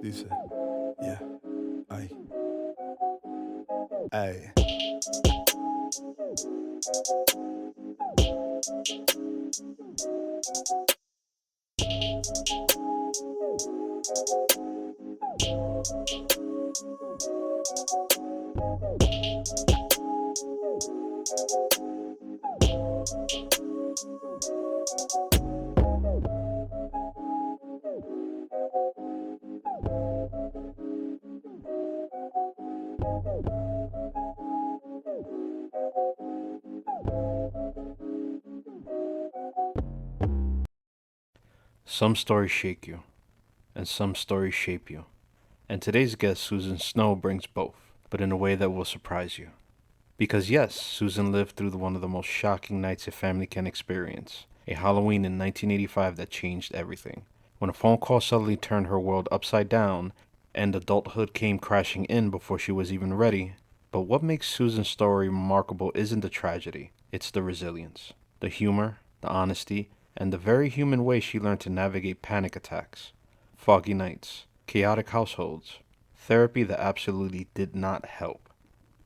Dice, yeah, ay, ay. Some stories shake you, and some stories shape you. And today's guest, Susan Snow, brings both, but in a way that will surprise you. Because yes, Susan lived through one of the most shocking nights a family can experience. A Halloween in 1985 that changed everything. When a phone call suddenly turned her world upside down, and adulthood came crashing in before she was even ready. But what makes Susan's story remarkable isn't the tragedy, it's the resilience, the humor, the honesty, and the very human way she learned to navigate panic attacks, foggy nights, chaotic households, therapy that absolutely did not help,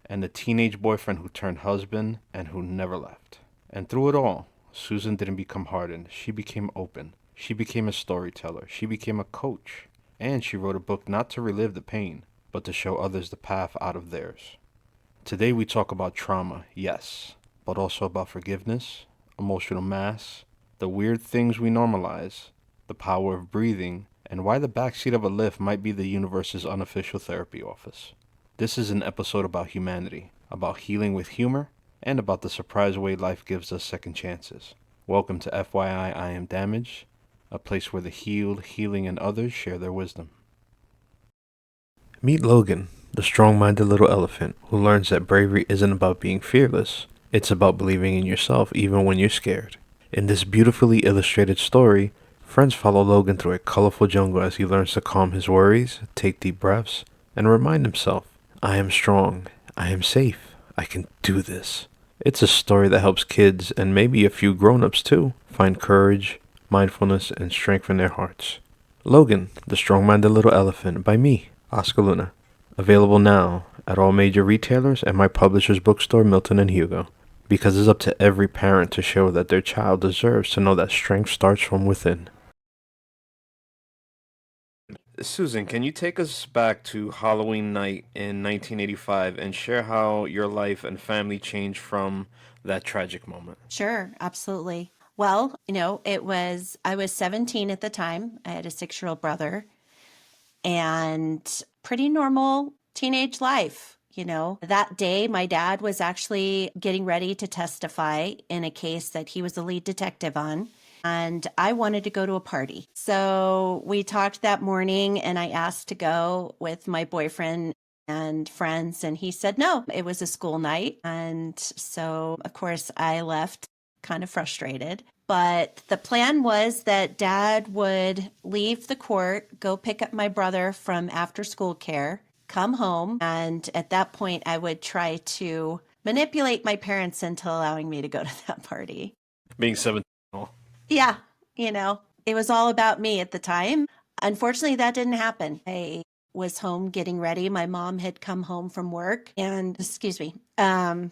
and the teenage boyfriend who turned husband and who never left. And through it all, Susan didn't become hardened. She became open. She became a storyteller. She became a coach. And she wrote a book not to relive the pain, but to show others the path out of theirs. Today we talk about trauma, yes, but also about forgiveness, emotional mass, the weird things we normalize, the power of breathing, and why the backseat of a lift might be the universe's unofficial therapy office. This is an episode about humanity, about healing with humor, and about the surprise way life gives us second chances. Welcome to FYI Am Damaged, a place where the healed, healing, and others share their wisdom. Meet Logan, the strong minded little elephant who learns that bravery isn't about being fearless, it's about believing in yourself even when you're scared. In this beautifully illustrated story, friends follow Logan through a colorful jungle as he learns to calm his worries, take deep breaths, and remind himself, I am strong, I am safe, I can do this. It's a story that helps kids, and maybe a few grown ups too, find courage, mindfulness, and strength in their hearts. Logan, the strong minded little elephant, by me, Oscar Luna. Available now at all major retailers and my publisher's bookstore, Milton and Hugo. Because it's up to every parent to show that their child deserves to know that strength starts from within. Susan, can you take us back to Halloween night in 1985 and share how your life and family changed from that tragic moment? Sure, absolutely. Well, I was 17 at the time. I had a 6-year-old brother and pretty normal teenage life. That day, my dad was actually getting ready to testify in a case that he was the lead detective on. And I wanted to go to a party. So we talked that morning, and I asked to go with my boyfriend and friends, and he said no, it was a school night. And so, of course, I left kind of frustrated. But the plan was that dad would leave the court, go pick up my brother from after school care, come home, and at that point, I would try to manipulate my parents into allowing me to go to that party. Being 17. Yeah, it was all about me at the time. Unfortunately, that didn't happen. I was home getting ready. My mom had come home from work and, excuse me, as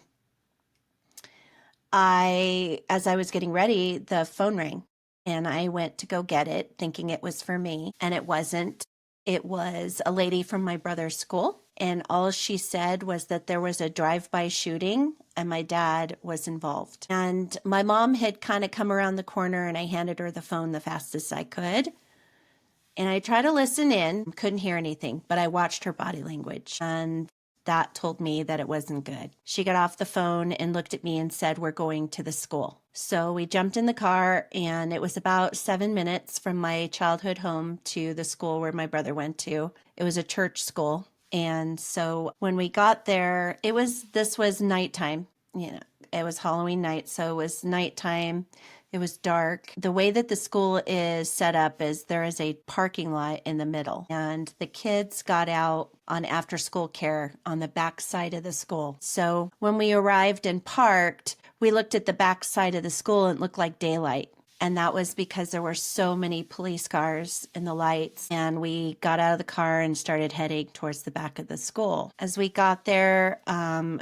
I was getting ready, the phone rang and I went to go get it thinking it was for me, and it wasn't. It was a lady from my brother's school, and all she said was that there was a drive-by shooting and my dad was involved. And my mom had kind of come around the corner and I handed her the phone the fastest I could. And I tried to listen in, couldn't hear anything, but I watched her body language and that told me that it wasn't good. She got off the phone and looked at me and said, we're going to the school. So we jumped in the car, and it was about 7 minutes from my childhood home to the school where my brother went to. It was a church school. And so when we got there, this was nighttime. It was Halloween night. So it was nighttime. It was dark. The way that the school is set up is there is a parking lot in the middle, and the kids got out on after school care on the back side of the school. So when we arrived and parked, we looked at the back side of the school and it looked like daylight. And that was because there were so many police cars in the lights. And we got out of the car and started heading towards the back of the school. As we got there,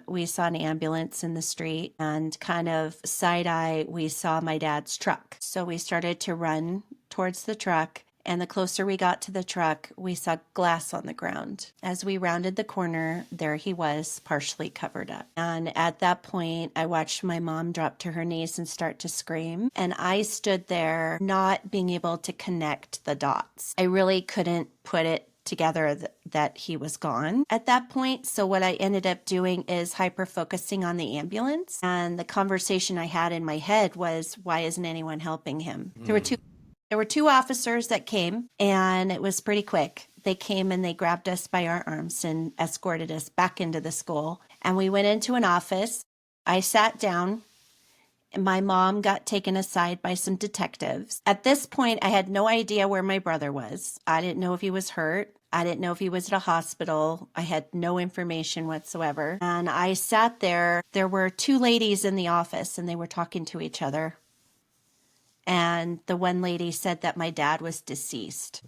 we saw an ambulance in the street, and kind of side eye, we saw my dad's truck. So we started to run towards the truck. And the closer we got to the truck, we saw glass on the ground. As we rounded the corner, there he was, partially covered up. And at that point, I watched my mom drop to her knees and start to scream. And I stood there not being able to connect the dots. I really couldn't put it together that he was gone at that point. So what I ended up doing is hyper focusing on the ambulance. And the conversation I had in my head was, why isn't anyone helping him? There were two officers that came, and it was pretty quick. They came and they grabbed us by our arms and escorted us back into the school. And we went into an office. I sat down, and my mom got taken aside by some detectives. At this point, I had no idea where my brother was. I didn't know if he was hurt. I didn't know if he was at a hospital. I had no information whatsoever. And I sat there. There were two ladies in the office, and they were talking to each other. And the one lady said that my dad was deceased.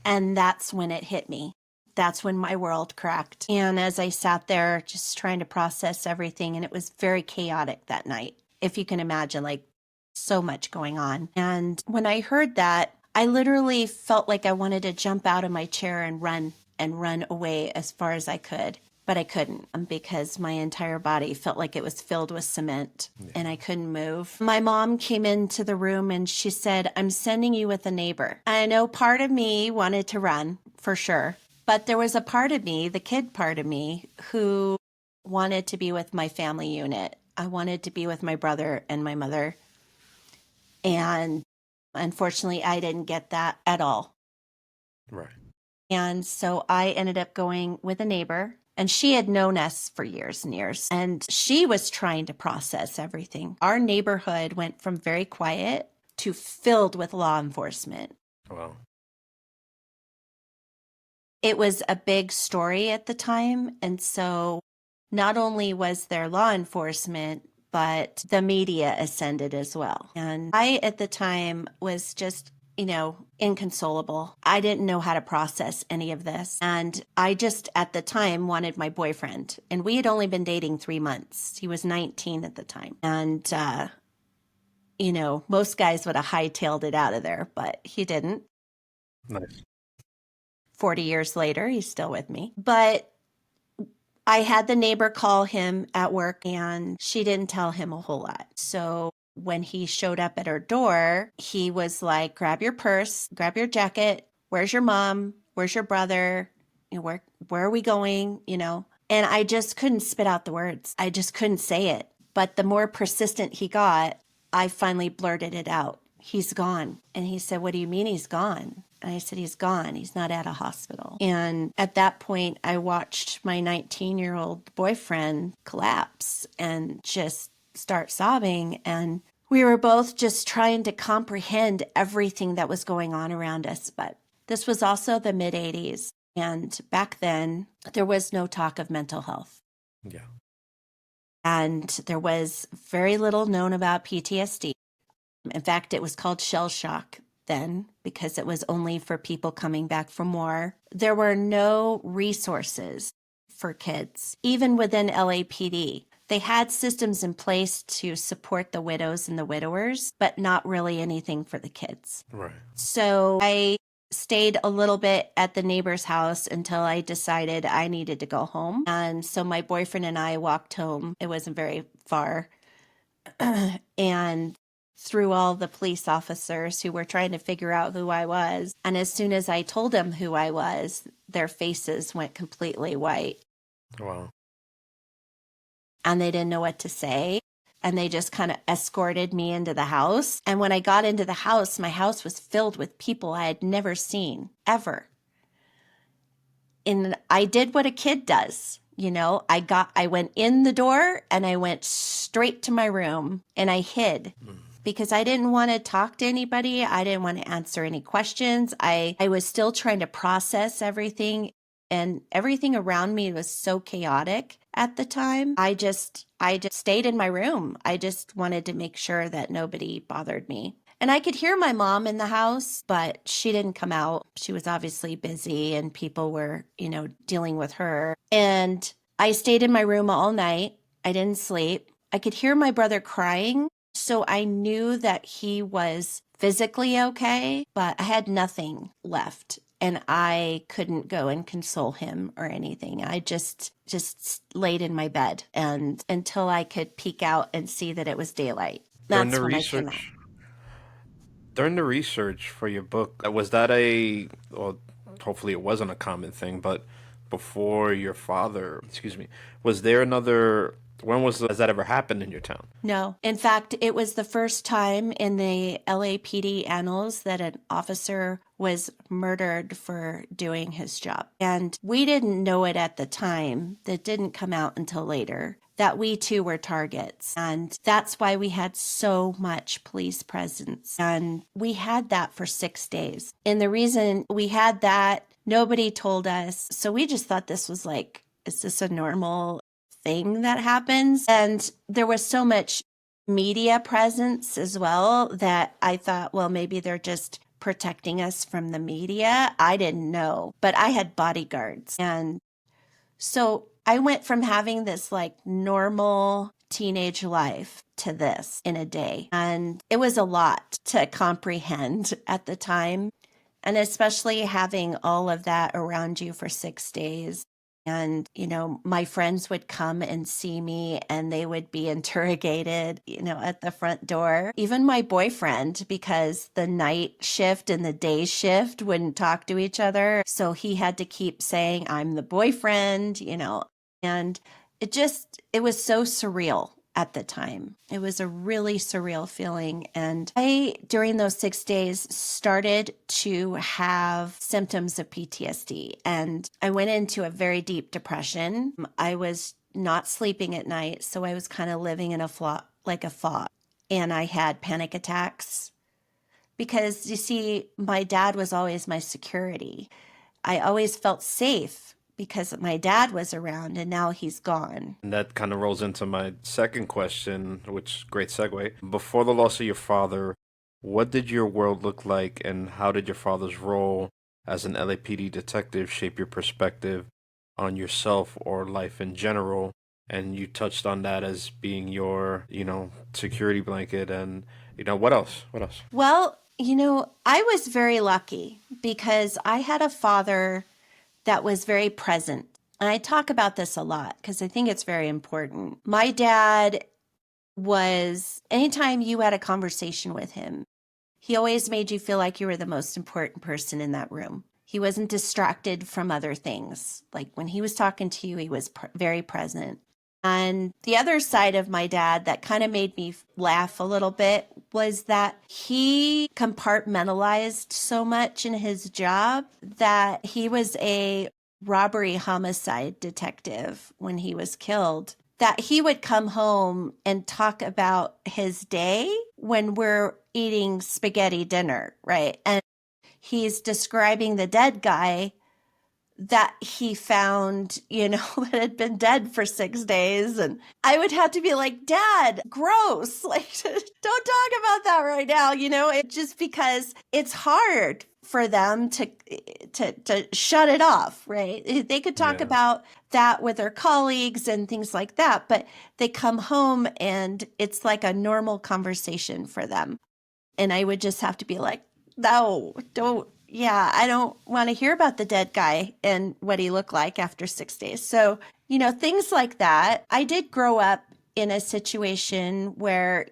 And that's when it hit me. That's when my world cracked. And as I sat there just trying to process everything, and it was very chaotic that night, if you can imagine, like so much going on. And when I heard that, I literally felt like I wanted to jump out of my chair and run away as far as I could. But I couldn't, because my entire body felt like it was filled with cement and I couldn't move. My mom came into the room and she said, I'm sending you with a neighbor. I know part of me wanted to run for sure, but there was a part of me, the kid part of me, who wanted to be with my family unit. I wanted to be with my brother and my mother. And unfortunately, I didn't get that at all. Right. And so I ended up going with a neighbor. And she had known us for years and years, and she was trying to process everything. Our neighborhood went from very quiet to filled with law enforcement. Wow. It was a big story at the time. And so not only was there law enforcement, but the media ascended as well. And I, at the time, was just inconsolable. I didn't know how to process any of this. And I just, at the time, wanted my boyfriend. And we had only been dating 3 months. He was 19 at the time. And, most guys would have hightailed it out of there, but he didn't. Nice. 40 years later, he's still with me. But I had the neighbor call him at work, and she didn't tell him a whole lot. So when he showed up at her door, he was like, grab your purse, grab your jacket. Where's your mom? Where's your brother? Where are we going? And I just couldn't spit out the words. I just couldn't say it. But the more persistent he got, I finally blurted it out. He's gone. And he said, what do you mean he's gone? And I said, he's gone. He's not at a hospital. And at that point, I watched my 19-year-old boyfriend collapse and just start sobbing. And we were both just trying to comprehend everything that was going on around us. But this was also the mid-'80s. And back then, there was no talk of mental health. Yeah. And there was very little known about PTSD. In fact, it was called shell shock then, because it was only for people coming back from war. There were no resources for kids, even within LAPD. They had systems in place to support the widows and the widowers, but not really anything for the kids. Right. So I stayed a little bit at the neighbor's house until I decided I needed to go home. And so my boyfriend and I walked home. It wasn't very far. And through all the police officers who were trying to figure out who I was. And as soon as I told them who I was, their faces went completely white. Wow. And they didn't know what to say. And they just kind of escorted me into the house. And when I got into the house, my house was filled with people I had never seen, ever. And I did what a kid does. I went in the door and I went straight to my room and I hid. Because I didn't want to talk to anybody. I didn't want to answer any questions. I was still trying to process everything, and everything around me was so chaotic at the time. I just stayed in my room. I just wanted to make sure that nobody bothered me. And I could hear my mom in the house, but she didn't come out. She was obviously busy and people were, dealing with her. And I stayed in my room all night. I didn't sleep. I could hear my brother crying. So I knew that he was physically okay, but I had nothing left. And I couldn't go and console him or anything. I just laid in my bed and until I could peek out and see that it was daylight. During That's the when I came out. research, during the research for your book, well, hopefully it wasn't a common thing, but before your father, excuse me, was there another, has that ever happened in your town? No. In fact, it was the first time in the LAPD annals that an officer was murdered for doing his job. And we didn't know it at the time. That didn't come out until later, that we too were targets. And that's why we had so much police presence. And we had that for 6 days. And the reason we had that, nobody told us. So we just thought this was like, is this a normal thing that happens? And there was so much media presence as well that I thought, well, maybe they're just protecting us from the media. I didn't know, but I had bodyguards. And so I went from having this like normal teenage life to this in a day. And it was a lot to comprehend at the time. And especially having all of that around you for 6 days. And, my friends would come and see me and they would be interrogated, at the front door. Even my boyfriend, because the night shift and the day shift wouldn't talk to each other. So he had to keep saying, I'm the boyfriend, and it was so surreal at the time. It was a really surreal feeling. And I, during those 6 days, started to have symptoms of PTSD. And I went into a very deep depression. I was not sleeping at night. So I was kind of living in a fog. And I had panic attacks because you see, my dad was always my security. I always felt safe because my dad was around and now he's gone. And that kind of rolls into my second question, which great segue. Before the loss of your father, what did your world look like, and how did your father's role as an LAPD detective shape your perspective on yourself or life in general? And you touched on that as being your, security blanket, and what else? What else? Well, I was very lucky because I had a father that was very present. And I talk about this a lot because I think it's very important. My dad was, anytime you had a conversation with him, he always made you feel like you were the most important person in that room. He wasn't distracted from other things. Like when he was talking to you, he was very present. And the other side of my dad that kind of made me laugh a little bit was that he compartmentalized so much in his job that he was a robbery homicide detective when he was killed, that he would come home and talk about his day when we're eating spaghetti dinner, right? And he's describing the dead guy that he found, that had been dead for 6 days. And I would have to be like, Dad, gross. Like, don't talk about that right now. It just because it's hard for them to shut it off, right? They could talk Yeah. about that with their colleagues and things like that, but they come home and it's like a normal conversation for them. And I would just have to be like, no, don't. Yeah, I don't want to hear about the dead guy and what he looked like after 6 days. So, things like that. I did grow up in a situation where,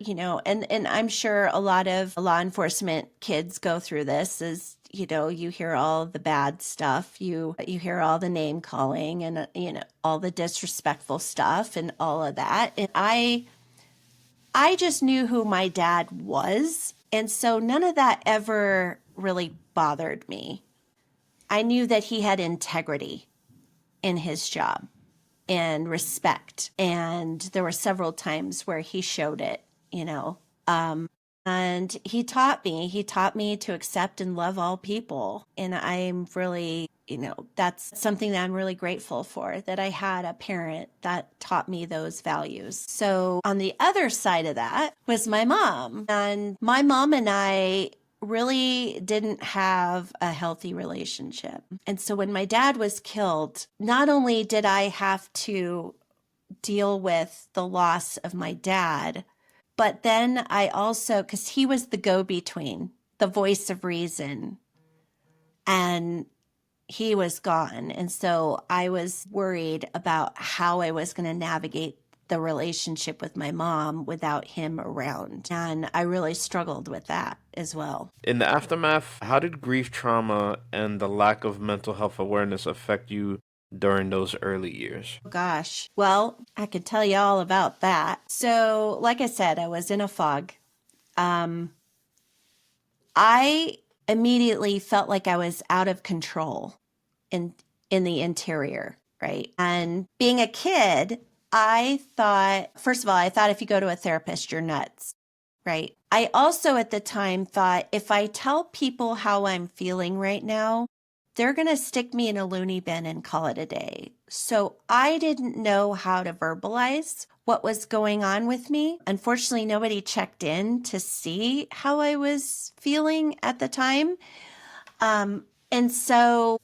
and I'm sure a lot of law enforcement kids go through this is, you hear all the bad stuff. You hear all the name calling and, all the disrespectful stuff and all of that. And I just knew who my dad was. And so none of that ever really bothered me. I knew that he had integrity in his job and respect. And there were several times where he showed it, And he taught me to accept and love all people. And I'm really, that's something that I'm really grateful for, that I had a parent that taught me those values. So on the other side of that was my mom. And my mom and I really didn't have a healthy relationship. And so when my dad was killed, not only did I have to deal with the loss of my dad, but then I also, because he was the go-between, the voice of reason, and he was gone. And so I was worried about how I was going to navigate the relationship with my mom without him around. And I really struggled with that as well. In the aftermath, how did grief trauma and the lack of mental health awareness affect you during those early years? Gosh, well, I could tell you all about that. So, like I said, I was in a fog. I immediately felt like I was out of control in the interior, right? And being a kid, I thought, first of all, I thought if you go to a therapist, you're nuts, right? I also at the time thought if I tell people how I'm feeling right now, they're going to stick me in a loony bin and call it a day. So I didn't know how to verbalize what was going on with me. Unfortunately, nobody checked in to see how I was feeling at the time. And so,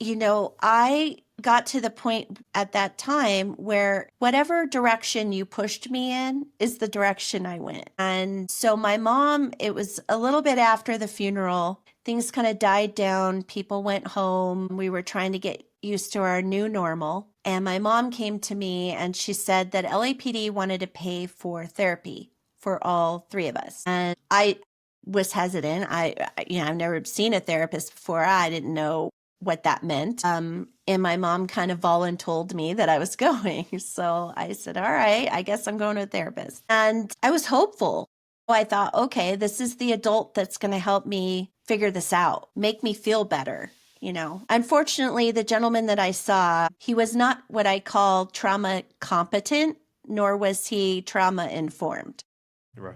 I got to the point at that time where whatever direction you pushed me in is the direction I went. And so my mom, it was a little bit after the funeral, things kind of died down. People went home. We were trying to get used to our new normal. And my mom came to me and she said that LAPD wanted to pay for therapy for all three of us. And I was hesitant. I've never seen a therapist before. I didn't know what that meant. And my mom kind of voluntold me that I was going. So I said, all right, I guess I'm going to a therapist. And I was hopeful. I thought, okay, this is the adult that's going to help me figure this out, make me feel better. Unfortunately, the gentleman that I saw, he was not what I call trauma competent, nor was he trauma informed. Right.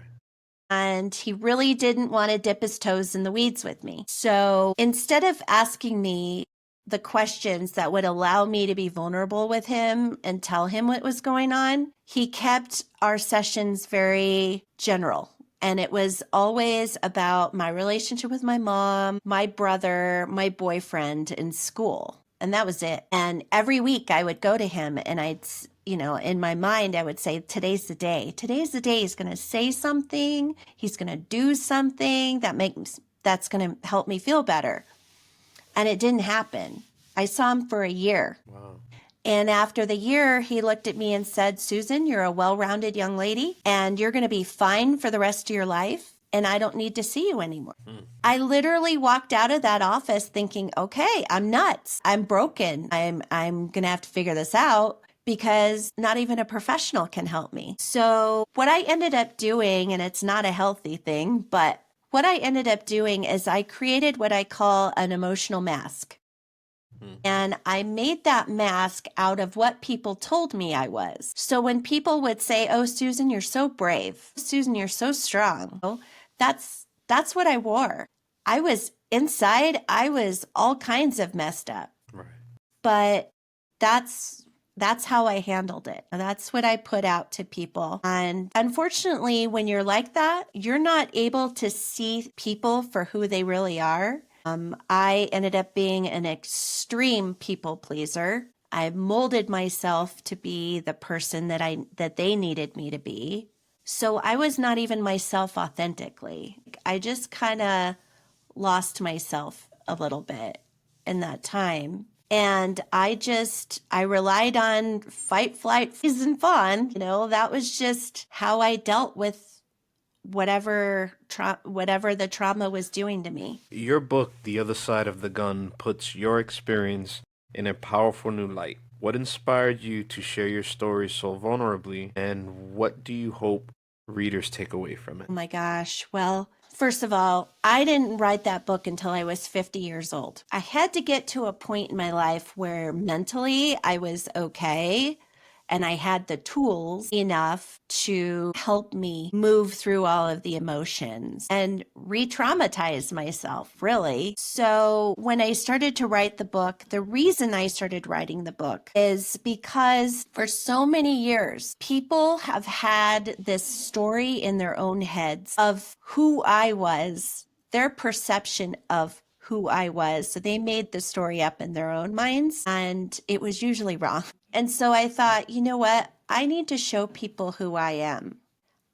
And he really didn't want to dip his toes in the weeds with me. So instead of asking me the questions that would allow me to be vulnerable with him and tell him what was going on, he kept our sessions very general. And it was always about my relationship with my mom, my brother, my boyfriend in school. And that was it. And every week I would go to him and in my mind, I would say, today's the day. Today's the day he's going to say something. He's going to do something that's going to help me feel better. And it didn't happen. I saw him for a year. Wow. And after the year, he looked at me and said, Susan, you're a well-rounded young lady and you're going to be fine for the rest of your life. And I don't need to see you anymore. I literally walked out of that office thinking, okay, I'm nuts. I'm broken. I'm going to have to figure this out because not even a professional can help me. So what I ended up doing, and it's not a healthy thing, but what I ended up doing is I created what I call an emotional mask. And I made that mask out of what people told me I was. So when people would say, oh, Susan, you're so brave. Susan, you're so strong. That's what I wore. I was inside. I was all kinds of messed up. Right. But that's how I handled it. That's what I put out to people. And unfortunately, when you're like that, you're not able to see people for who they really are. I ended up being an extreme people pleaser. I molded myself to be the person that they needed me to be. So I was not even myself authentically. I just kind of lost myself a little bit in that time. And I relied on fight, flight, freeze, and fawn. That was just how I dealt with whatever the trauma was doing to me. Your book, The Other Side of the Gun, puts your experience in a powerful new light. What inspired you to share your story so vulnerably, and what do you hope readers take away from it? Oh my gosh. Well, first of all, I didn't write that book until I was 50 years old. I had to get to a point in my life where mentally I was okay and I had the tools enough to help me move through all of the emotions and re-traumatize myself, really. So when I started to write the book, the reason I started writing the book is because for so many years, people have had this story in their own heads of who I was, their perception of who I was. So they made the story up in their own minds, and it was usually wrong. And so I thought, you know what? I need to show people who I am.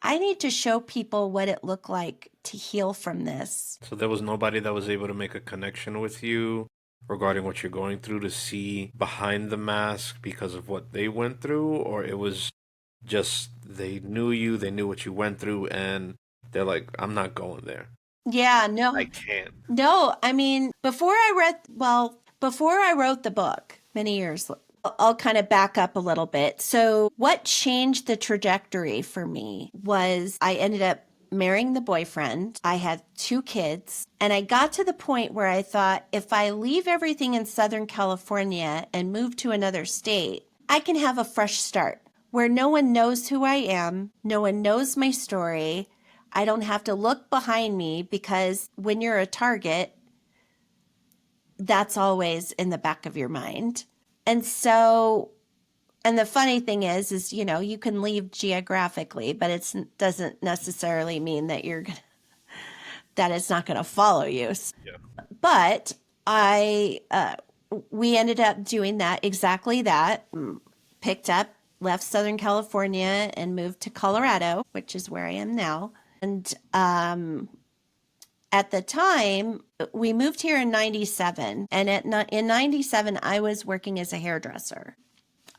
I need to show people what it looked like to heal from this. So there was nobody that was able to make a connection with you regarding what you're going through, to see behind the mask because of what they went through, or it was just they knew you, they knew what you went through, and they're like, I'm not going there. Yeah, I no. can't. No, I mean, before I wrote the book many years, I'll kind of back up a little bit. So what changed the trajectory for me was I ended up marrying the boyfriend. I had 2 kids, and I got to the point where I thought, if I leave everything in Southern California and move to another state, I can have a fresh start where no one knows who I am, no one knows my story. I don't have to look behind me, because when you're a target, that's always in the back of your mind. And so, and the funny thing is, you can leave geographically, but it doesn't necessarily mean that that it's not going to follow you. Yeah. But we ended up doing that, exactly that, picked up, left Southern California and moved to Colorado, which is where I am now. And at the time, we moved here in 97. And in 97, I was working as a hairdresser.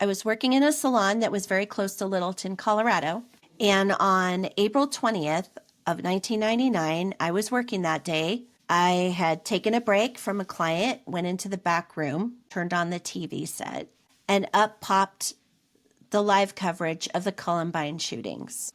I was working in a salon that was very close to Littleton, Colorado. And on April 20th of 1999, I was working that day. I had taken a break from a client, went into the back room, turned on the TV set, and up popped the live coverage of the Columbine shootings.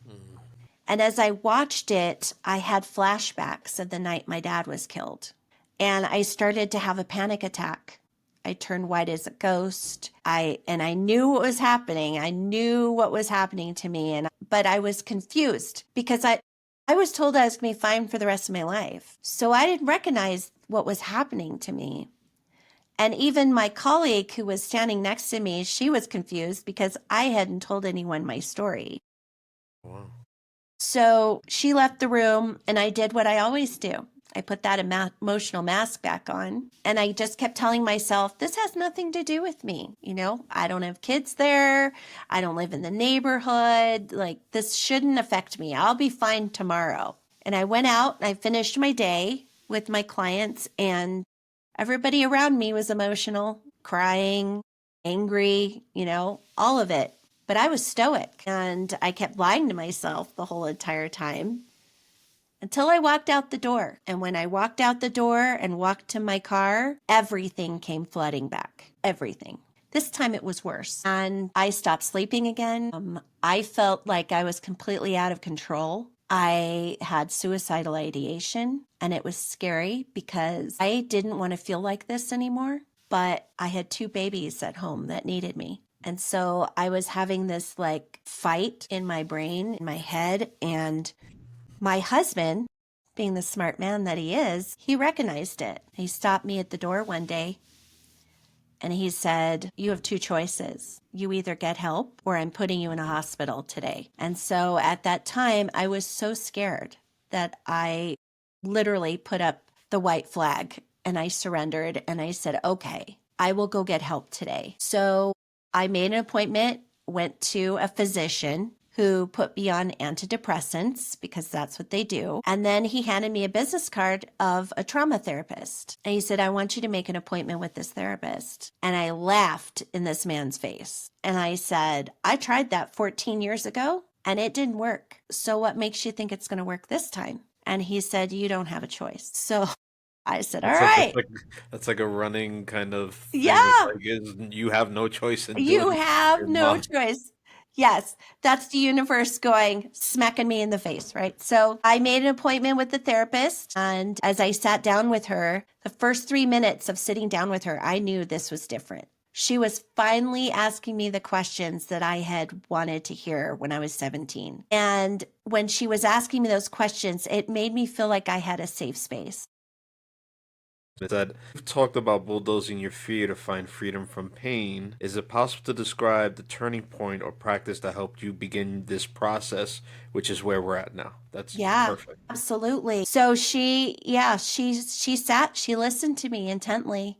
And as I watched it, I had flashbacks of the night my dad was killed. And I started to have a panic attack. I turned white as a ghost. I knew what was happening. I knew what was happening to me. But I was confused because I was told I was going to be fine for the rest of my life. So I didn't recognize what was happening to me. And even my colleague who was standing next to me, she was confused because I hadn't told anyone my story. Wow. So she left the room, and I did what I always do. I put that emotional mask back on, and I just kept telling myself, this has nothing to do with me. I don't have kids there. I don't live in the neighborhood. Like, this shouldn't affect me. I'll be fine tomorrow. And I went out and I finished my day with my clients, and everybody around me was emotional, crying, angry, all of it. But I was stoic, and I kept lying to myself the whole entire time until I walked out the door. And when I walked out the door and walked to my car, everything came flooding back. Everything. This time it was worse. And I stopped sleeping again. I felt like I was completely out of control. I had suicidal ideation, and it was scary because I didn't want to feel like this anymore. But I had 2 babies at home that needed me. And so I was having this fight in my brain, in my head. And my husband, being the smart man that he is, he recognized it. He stopped me at the door one day and he said, you have 2 choices. You either get help or I'm putting you in a hospital today. And so at that time, I was so scared that I literally put up the white flag and I surrendered and I said, okay, I will go get help today. So I made an appointment, went to a physician who put me on antidepressants because that's what they do. And then he handed me a business card of a trauma therapist. And he said, I want you to make an appointment with this therapist. And I laughed in this man's face. And I said, I tried that 14 years ago and it didn't work. So what makes you think it's going to work this time? And he said, you don't have a choice. So I said, all right. That's like a running kind of thing. Yeah. You have no choice in You doing have no mind. choice. Yes, that's the universe smacking me in the face, right? So I made an appointment with the therapist. And as I sat down with her, the first 3 minutes of sitting down with her, I knew this was different. She was finally asking me the questions that I had wanted to hear when I was 17. And when she was asking me those questions, it made me feel like I had a safe space. That you've talked about bulldozing your fear to find freedom from pain. Is it possible to describe the turning point or practice that helped you begin this process, which is where we're at now? That's Yeah, perfect. absolutely. So she sat, she listened to me intently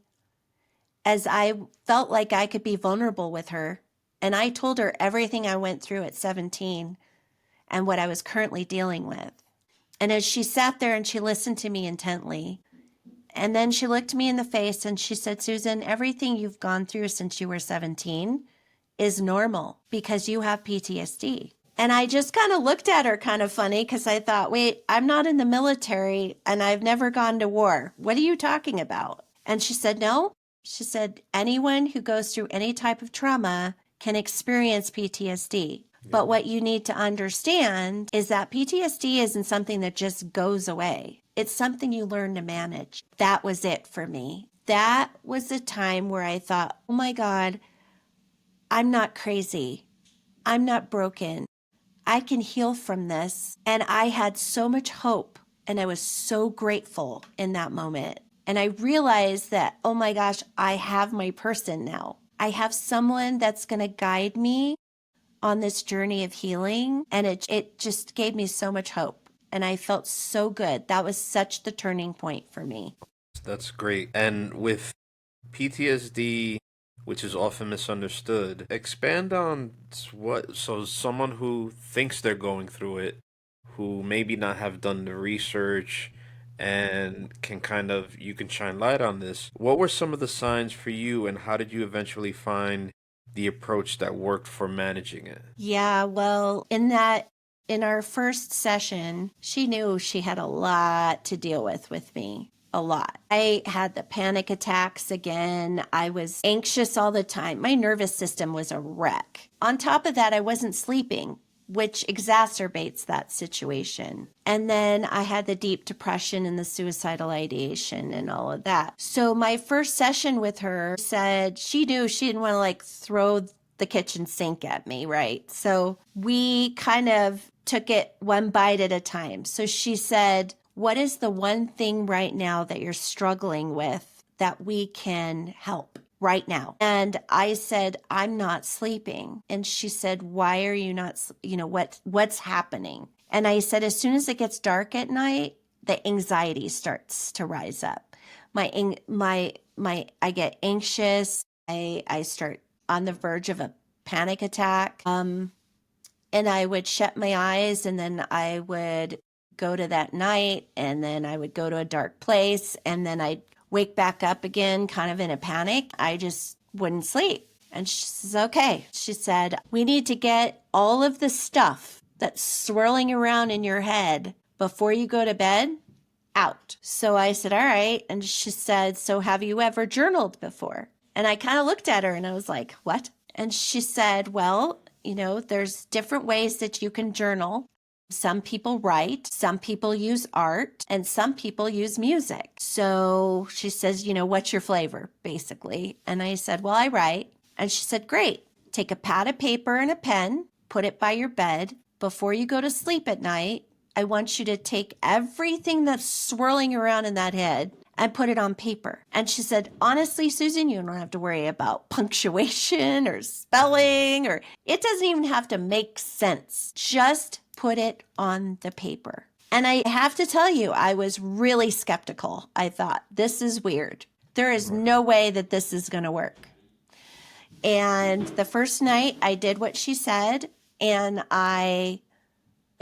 as I felt like I could be vulnerable with her. And I told her everything I went through at 17 and what I was currently dealing with. And as she sat there and she listened to me intently, and then she looked me in the face and she said, Susan, everything you've gone through since you were 17 is normal because you have PTSD. And I just kind of looked at her kind of funny because I thought, wait, I'm not in the military and I've never gone to war. What are you talking about? And she said, no. She said, anyone who goes through any type of trauma can experience PTSD. But what you need to understand is that PTSD isn't something that just goes away. It's something you learn to manage. That was it for me. That was the time where I thought, oh my God, I'm not crazy. I'm not broken. I can heal from this. And I had so much hope and I was so grateful in that moment. And I realized that, oh my gosh, I have my person now. I have someone that's going to guide me on this journey of healing. And it just gave me so much hope. And I felt so good. That was such the turning point for me. That's great. And with PTSD, which is often misunderstood, expand on so someone who thinks they're going through it, who maybe not have done the research and you can shine light on this. What were some of the signs for you and how did you eventually find the approach that worked for managing it? Yeah, well, in our first session, she knew she had a lot to deal with me. A lot. I had the panic attacks again. I was anxious all the time. My nervous system was a wreck. On top of that, I wasn't sleeping, which exacerbates that situation. And then I had the deep depression and the suicidal ideation and all of that. So my first session with her said she knew she didn't want to like throw the kitchen sink at me, right? So we kind of took it one bite at a time. So she said, what is the one thing right now that you're struggling with that we can help right now? And I said, I'm not sleeping. And she said, why are you not, what's happening? And I said, as soon as it gets dark at night, the anxiety starts to rise up. I get anxious. I start on the verge of a panic attack. And I would shut my eyes and then I would go to that night and then I would go to a dark place and then I'd wake back up again kind of in a panic. I just wouldn't sleep. And she says, okay. She said, we need to get all of the stuff that's swirling around in your head before you go to bed out. So I said, all right. And she said, so have you ever journaled before? And I kind of looked at her and I was like, what? And she said, well, there's different ways that you can journal. Some people write, some people use art, and some people use music. So she says, what's your flavor, basically? And I said, well, I write. And she said, great. Take a pad of paper and a pen, put it by your bed. Before you go to sleep at night, I want you to take everything that's swirling around in that head and put it on paper. And she said, honestly, Susan, you don't have to worry about punctuation or spelling, or it doesn't even have to make sense. Just put it on the paper. And I have to tell you, I was really skeptical. I thought, this is weird. There is no way that this is going to work. And the first night I did what she said, and I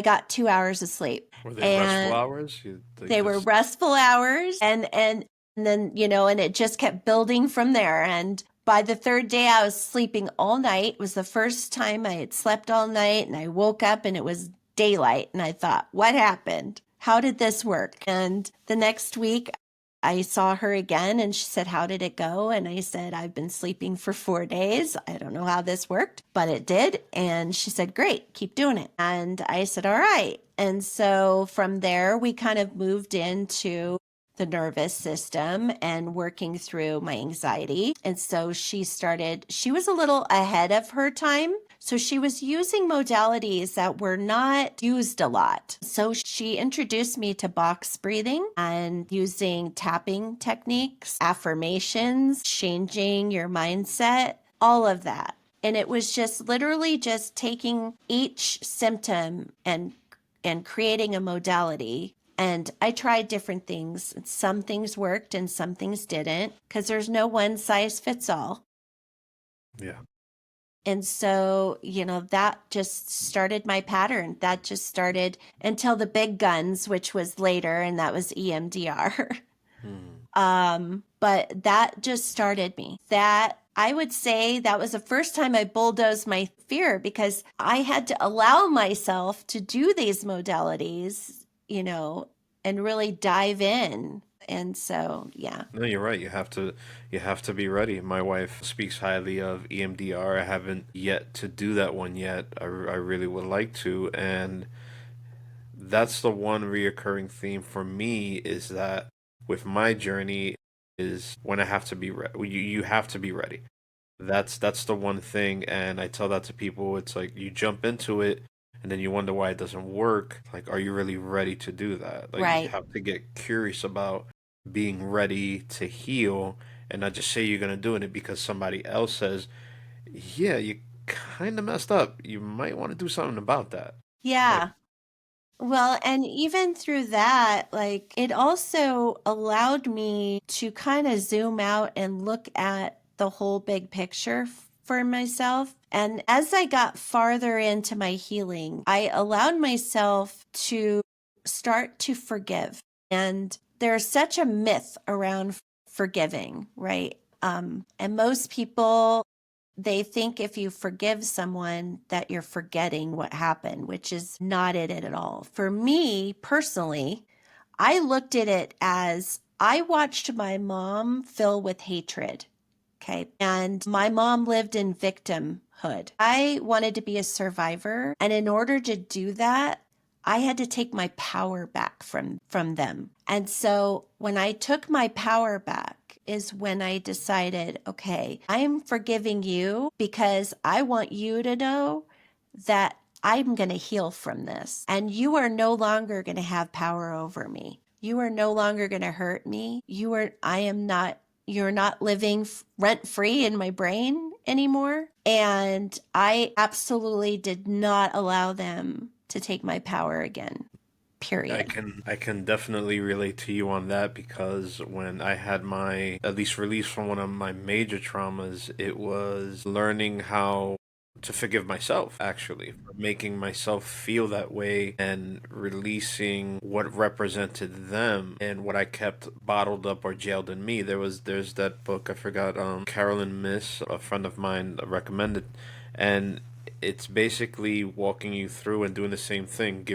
got 2 hours of sleep. Were they restful hours? They were restful hours. And then, and it just kept building from there. And by the third day, I was sleeping all night. It was the first time I had slept all night. And I woke up and it was daylight. And I thought, what happened? How did this work? And the next week, I saw her again and she said, how did it go? And I said, I've been sleeping for 4 days. I don't know how this worked, but it did. And she said, great, keep doing it. And I said, all right. And so from there, we kind of moved into the nervous system and working through my anxiety. And so she was a little ahead of her time. So she was using modalities that were not used a lot. So she introduced me to box breathing and using tapping techniques, affirmations, changing your mindset, all of that. And it was just literally just taking each symptom and creating a modality. And I tried different things. Some things worked and some things didn't, because there's no one size fits all. Yeah. And so, that just started my pattern. That just started until the big guns, which was later, and that was EMDR. But that just started me. That I would say that was the first time I bulldozed my fear, because I had to allow myself to do these modalities, and really dive in. And so, yeah. No, you're right. You have to be ready. My wife speaks highly of EMDR. I haven't yet to do that one yet. I really would like to, and that's the one reoccurring theme for me, is that with my journey is when I have to be ready. You have to be ready. That's the one thing, and I tell that to people. It's like you jump into it, and then you wonder why it doesn't work. Like, are you really ready to do that? Like, you Right. have to get curious about being ready to heal, and not just say you're gonna do it because somebody else says, "Yeah, you kind of messed up. You might want to do something about that." Like, Yeah. Well, and even through that, like, it also allowed me to kind of zoom out and look at the whole big picture for myself. And as I got farther into my healing, I allowed myself to start to forgive. And there's such a myth around forgiving, right? And most people, they think if you forgive someone that you're forgetting what happened, which is not it at all. For me personally, I looked at it as I watched my mom fill with hatred. Okay. And my mom lived in victimhood. I wanted to be a survivor. And in order to do that, I had to take my power back from them. And so when I took my power back is when I decided, okay, I am forgiving you because I want you to know that I'm going to heal from this. And you are no longer going to have power over me. You are no longer going to hurt me. You're not living rent free in my brain anymore. And I absolutely did not allow them to take my power again, I period. can I can definitely relate to you on that, because when I had my at least release from one of my major traumas, it was learning how to forgive myself, actually, for making myself feel that way and releasing what represented them and what I kept bottled up or jailed in me. There's that book, I forgot, Carolyn Miss, a friend of mine recommended, and it's basically walking you through and doing the same thing,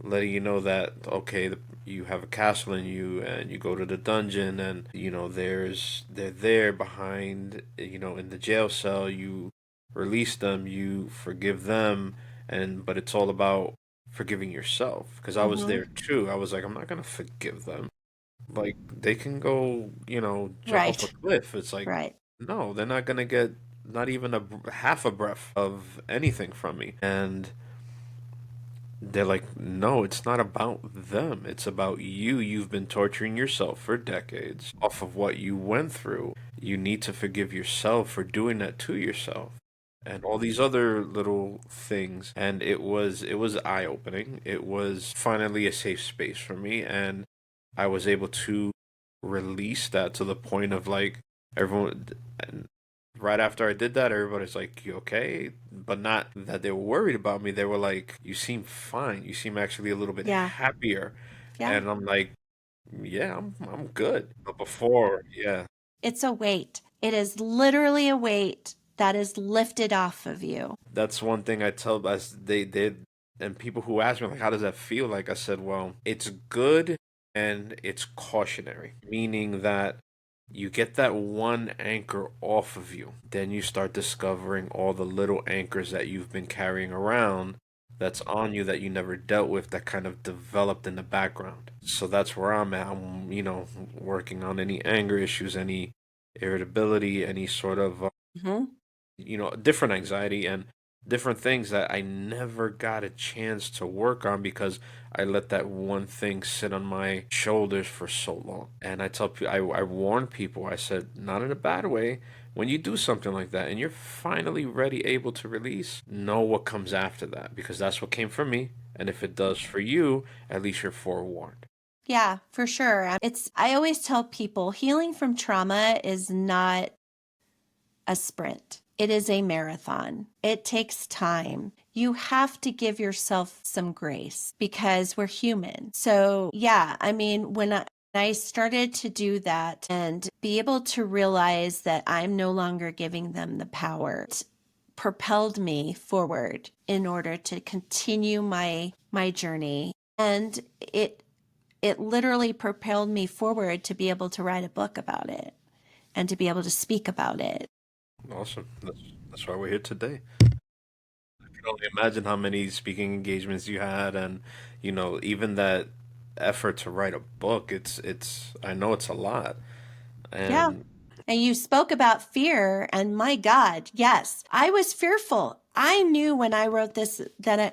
letting you know that, okay, you have a castle in you, and you go to the dungeon, and they're there behind, in the jail cell. You release them, you forgive them, but it's all about forgiving yourself. Because I was Mm-hmm. there too. I was like, I'm not gonna forgive them. Like, they can go, jump off a Right. cliff. It's like, Right. no, they're not gonna get not even half a breath of anything from me. And they're like, no, it's not about them. It's about you. You've been torturing yourself for decades off of what you went through. You need to forgive yourself for doing that to yourself. And all these other little things. And it was eye-opening. It was finally a safe space for me, and I was able to release that to the point of, like, everyone, and right after I did that, everybody's like, "You okay?" But not that they were worried about me. They were like, "You seem fine. You seem actually a little bit Yeah. happier." Yeah. And I'm like, "Yeah, I'm good." But before, yeah, It's a weight. It is literally a weight that is lifted off of you. that's one thing I tell us they did, and people who ask me, like, how does that feel? Like, I said, well, it's good and it's cautionary, meaning that you get that one anchor off of you, then you start discovering all the little anchors that you've been carrying around that's on you that you never dealt with that kind of developed in the background. So that's where I'm at. I'm, working on any anger issues, any irritability, any sort of Hmm. different anxiety and different things that I never got a chance to work on because I let that one thing sit on my shoulders for so long. And I tell people, I warn people, I said, not in a bad way. When you do something like that and you're finally ready, able to release, know what comes after that because that's what came for me. And if it does for you, at least you're forewarned. Yeah, for sure. I always tell people healing from trauma is not a sprint. It is a marathon. It takes time. You have to give yourself some grace because we're human. So, yeah, I mean, when I started to do that and be able to realize that I'm no longer giving them the power, it propelled me forward in order to continue my journey. And it literally propelled me forward to be able to write a book about it and to be able to speak about it. Awesome. That's why we're here today. I can only imagine how many speaking engagements you had, and even that effort to write a book. It's I know it's a lot, Yeah. and And you spoke about fear, and my God, yes, I was fearful. I knew when I wrote this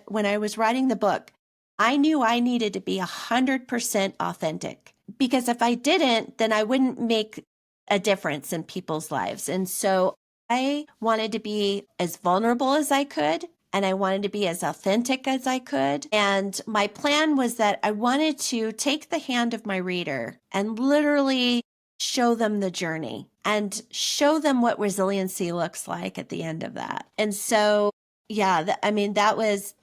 when I was writing the book, I knew I needed to be 100% authentic because if I didn't, then I wouldn't make a difference in people's lives. And so I wanted to be as vulnerable as I could. And I wanted to be as authentic as I could. And my plan was that I wanted to take the hand of my reader and literally show them the journey and show them what resiliency looks like at the end of that. And so, yeah, I mean, that was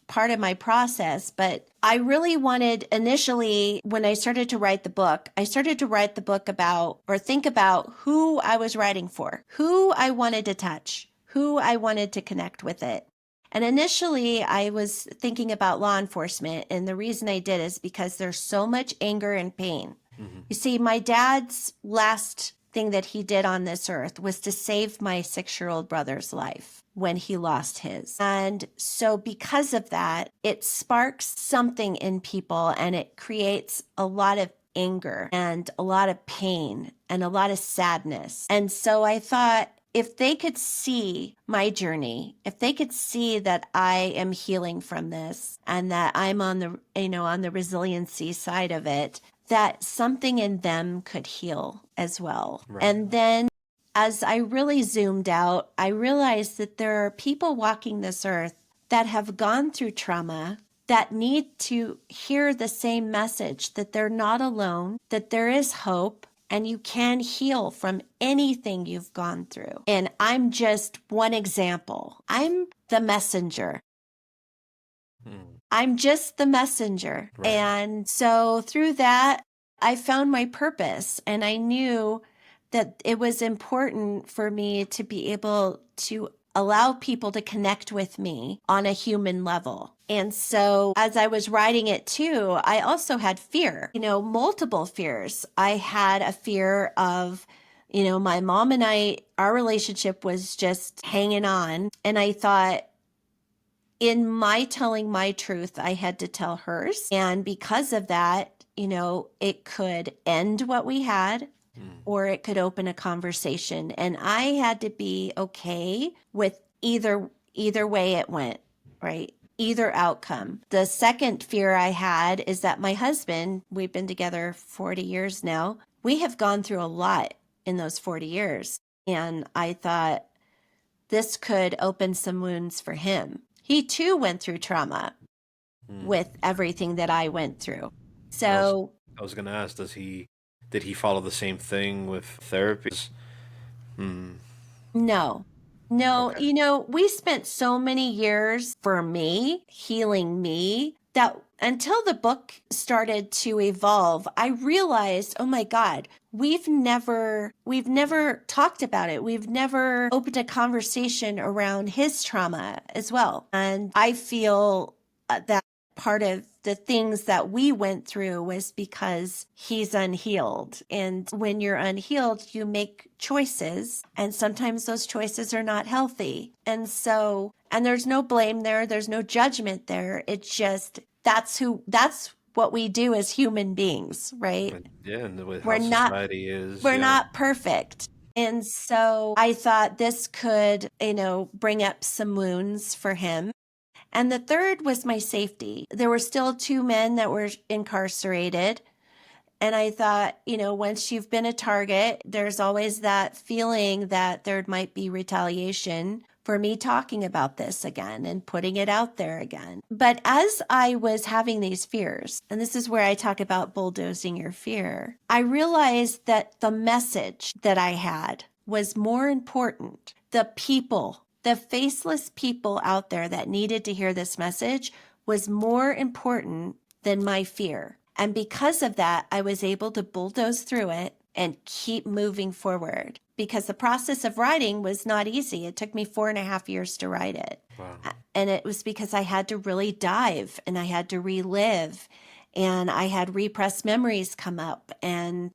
part of my process, but I really wanted initially when I started to write the book, I started to write the book about or think about who I was writing for, who I wanted to touch, who I wanted to connect with it. And initially, I was thinking about law enforcement. And the reason I did is because there's so much anger and pain. Mhm. You see, my dad's last thing that he did on this earth was to save my 6-year-old brother's life when he lost his. And so, because of that, it sparks something in people and it creates a lot of anger and a lot of pain and a lot of sadness. And so, I thought, if they could see my journey, if they could see that I am healing from this and that I'm on the resiliency side of it, that something in them could heal as well. Right. And then as I really zoomed out, I realized that there are people walking this earth that have gone through trauma that need to hear the same message that they're not alone, that there is hope, and you can heal from anything you've gone through. And I'm just one example. I'm the messenger. Mm. I'm just the messenger. Right. And so through that, I found my purpose and I knew that it was important for me to be able to allow people to connect with me on a human level. And so as I was writing it too, I also had fear, multiple fears. I had a fear of my mom and our relationship was just hanging on. And I thought, in my telling my truth, I had to tell hers. And because of that, it could end what we had Mm. or it could open a conversation. And I had to be okay with either way it went, right? Either outcome. The second fear I had is that my husband, we've been together 40 years now, we have gone through a lot in those 40 years. And I thought, this could open some wounds for him. He too went through trauma Mm. with everything that I went through. I was So, I was gonna ask, did he follow the same thing with therapy? Hmm. no, no, Okay. we spent so many years for me healing me that until the book started to evolve, I realized, oh my God, we've never talked about it. We've never opened a conversation around his trauma as well. And I feel that part of the things that we went through was because he's unhealed. And when you're unhealed, you make choices, and sometimes those choices are not healthy. And there's no blame there. There's no judgment there. It's just, that's what we do as human beings, right? Yeah, and with We're how not, society is, we're yeah. not perfect. And so I thought this could, bring up some wounds for him. And the third was my safety. There were still 2 men that were incarcerated. And I thought, once you've been a target, there's always that feeling that there might be retaliation for me talking about this again and putting it out there again. But as I was having these fears, and this is where I talk about bulldozing your fear, I realized that the message that I had was more important. The people, the faceless people out there that needed to hear this message was more important than my fear. And because of that, I was able to bulldoze through it and keep moving forward, because the process of writing was not easy. It took me 4.5 years to write it. Wow. And it was because I had to really dive and I had to relive, and I had repressed memories come up, and,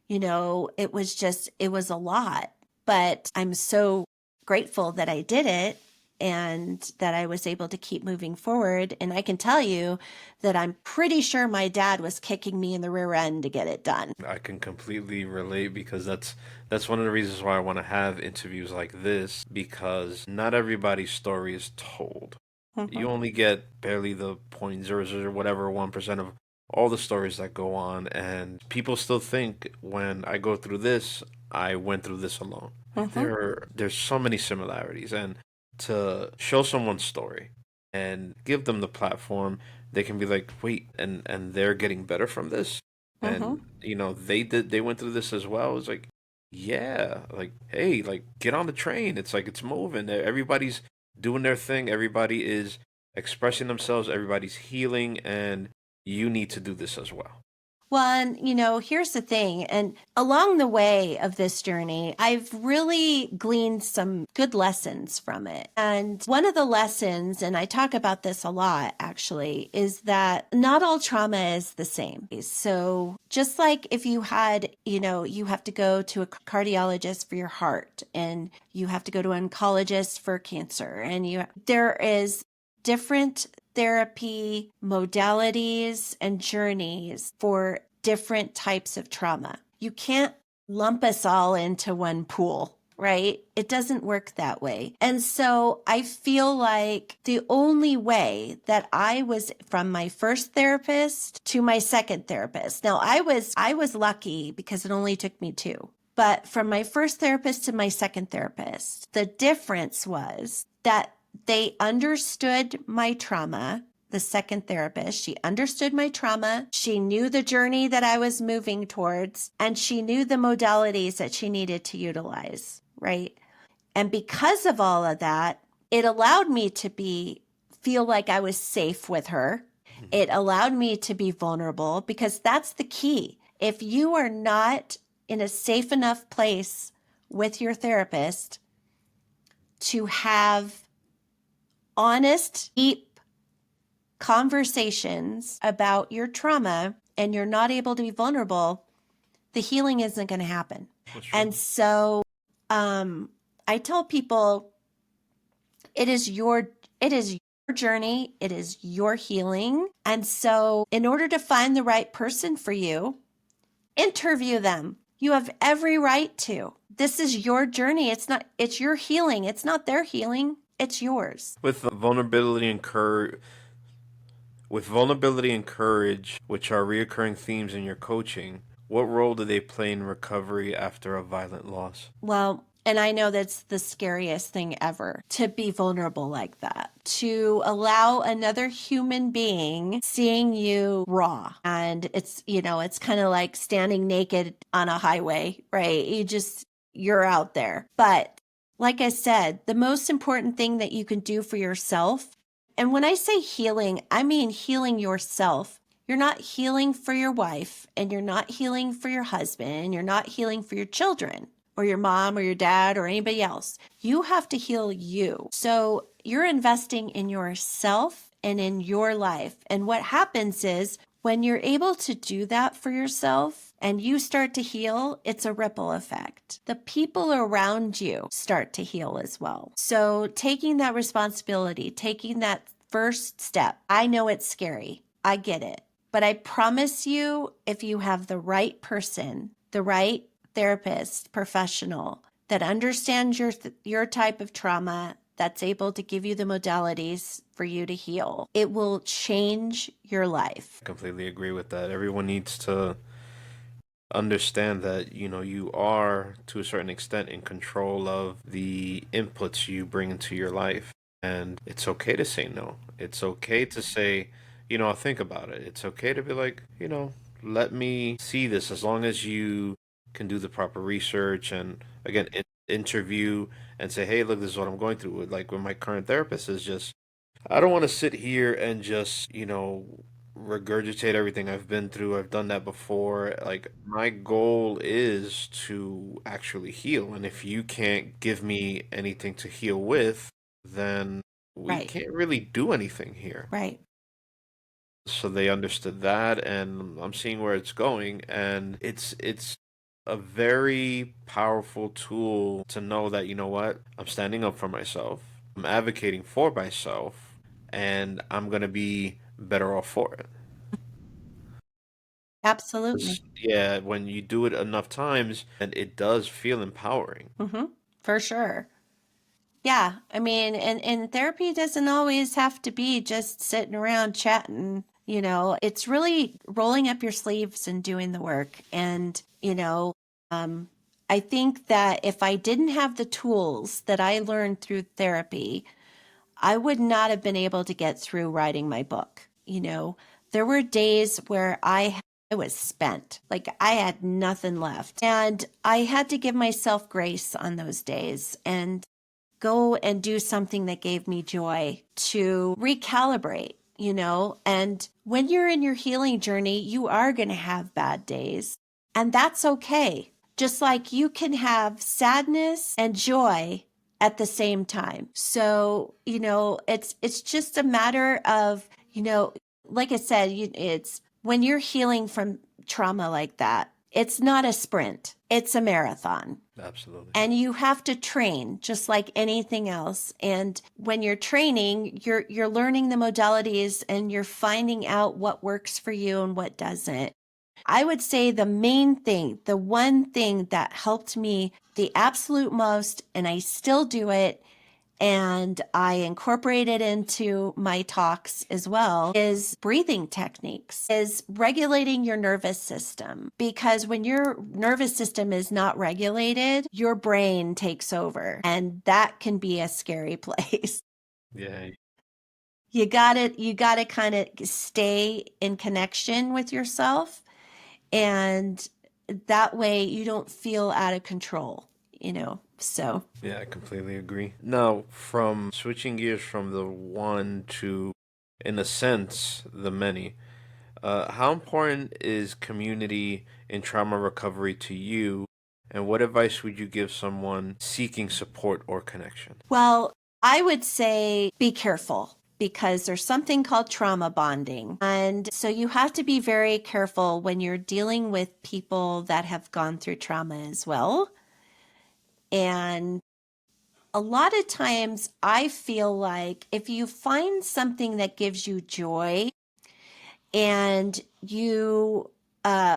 it was a lot. But I'm so grateful that I did it and that I was able to keep moving forward. And I can tell you that I'm pretty sure my dad was kicking me in the rear end to get it done. I can completely relate, because that's one of the reasons why I want to have interviews like this, because not everybody's story is told. You only get barely the 0.00 or whatever 1% of all the stories that go on, and people still think when I go through this, I went through this alone. There's so many similarities, and to show someone's story and give them the platform, they can be like, wait, and they're getting better from this, and they went through this as well. It's like, yeah, like, hey, like, get on the train. It's like, it's moving. Everybody's doing their thing. Everybody is expressing themselves. Everybody's healing, and you need to do this as well. Well, and here's the thing. And along the way of this journey, I've really gleaned some good lessons from it. And one of the lessons, and I talk about this a lot actually, is that not all trauma is the same. So just like if you had, you have to go to a cardiologist for your heart, and you have to go to an oncologist for cancer, and there is different therapy modalities and journeys for different types of trauma. You can't lump us all into one pool, right? It doesn't work that way. And so I feel like the only way that I was from my first therapist to my second therapist. Now I was lucky because it only took me 2. But from my first therapist to my second therapist, the difference was that they understood my trauma. The second therapist, she understood my trauma. She knew the journey that I was moving towards, and she knew the modalities that she needed to utilize, right? And because of all of that, it allowed me to feel like I was safe with her. It allowed me to be vulnerable, because that's the key. If you are not in a safe enough place with your therapist to have honest, deep conversations about your trauma, and you're not able to be vulnerable, the healing isn't going to happen. And so I tell people it is your journey, it is your healing. And so in order to find the right person for you, interview them. You have every right to. This is your journey. It's your healing. It's not their healing. It's yours. With vulnerability and courage, which are reoccurring themes in your coaching, what role do they play in recovery after a violent loss? Well, and I know that's the scariest thing ever, to be vulnerable like that, to allow another human being seeing you raw. And it's kind of like standing naked on a highway, right? You're out there. But like I said, the most important thing that you can do for yourself, and when I say healing, I mean healing yourself. You're not healing for your wife, and you're not healing for your husband, and you're not healing for your children or your mom or your dad or anybody else. You have to heal you. So you're investing in yourself and in your life. And what happens is when you're able to do that for yourself and you start to heal, it's a ripple effect. The people around you start to heal as well. So taking that responsibility, taking that first step, I know it's scary. I get it. But I promise you, if you have the right person, the right therapist, professional that understands your type of trauma, that's able to give you the modalities for you to heal, it will change your life. I completely agree with that. Everyone needs to understand that, you are to a certain extent in control of the inputs you bring into your life. And it's okay to say no. It's okay to say, I'll think about it. It's okay to be like, let me see this, as long as you can do the proper research and, again, interview and say, hey, look, this is what I'm going through. Like with my current therapist, is just, I don't want to sit here and just, regurgitate everything I've been through. I've done that before. Like, my goal is to actually heal. And if you can't give me anything to heal with, then we Right, can't really do anything here. right. So they understood that, and I'm seeing where it's going, and it's a very powerful tool to know that, you know what, I'm standing up for myself, I'm advocating for myself, and I'm gonna be better off for it. Absolutely. Yeah, when you do it enough times, and it does feel empowering. For sure. Yeah, I mean, and therapy doesn't always have to be just sitting around chatting. It's really rolling up your sleeves and doing the work. And, um, I think that if I didn't have the tools that I learned through therapy, I would not have been able to get through writing my book. There were days where I was spent, like I had nothing left. And I had to give myself grace on those days and go and do something that gave me joy to recalibrate. And when you're in your healing journey, you are going to have bad days, and that's okay. Just like you can have sadness and joy at the same time. So, it's just a matter of, like I said, it's when you're healing from trauma like that, it's not a sprint, it's a marathon. Absolutely. And you have to train just like anything else. And when you're training, you're learning the modalities and you're finding out what works for you and what doesn't. I would say the main thing, the one thing that helped me the absolute most, and I still do it, and I incorporate it into my talks as well, is breathing techniques, is regulating your nervous system. Because when your nervous system is not regulated, your brain takes over, and that can be a scary place. Yeah. You gotta kind of stay in connection with yourself, and that way you don't feel out of control. So Yeah, I completely agree. Now, from switching gears from the one to, in a sense, the many, how important is community in trauma recovery to you, and what advice would you give someone seeking support or connection? well, I would say be careful because there's something called trauma bonding. And so you have to be very careful when you're dealing with people that have gone through trauma as well. And a lot of times I feel like if you find something that gives you joy and you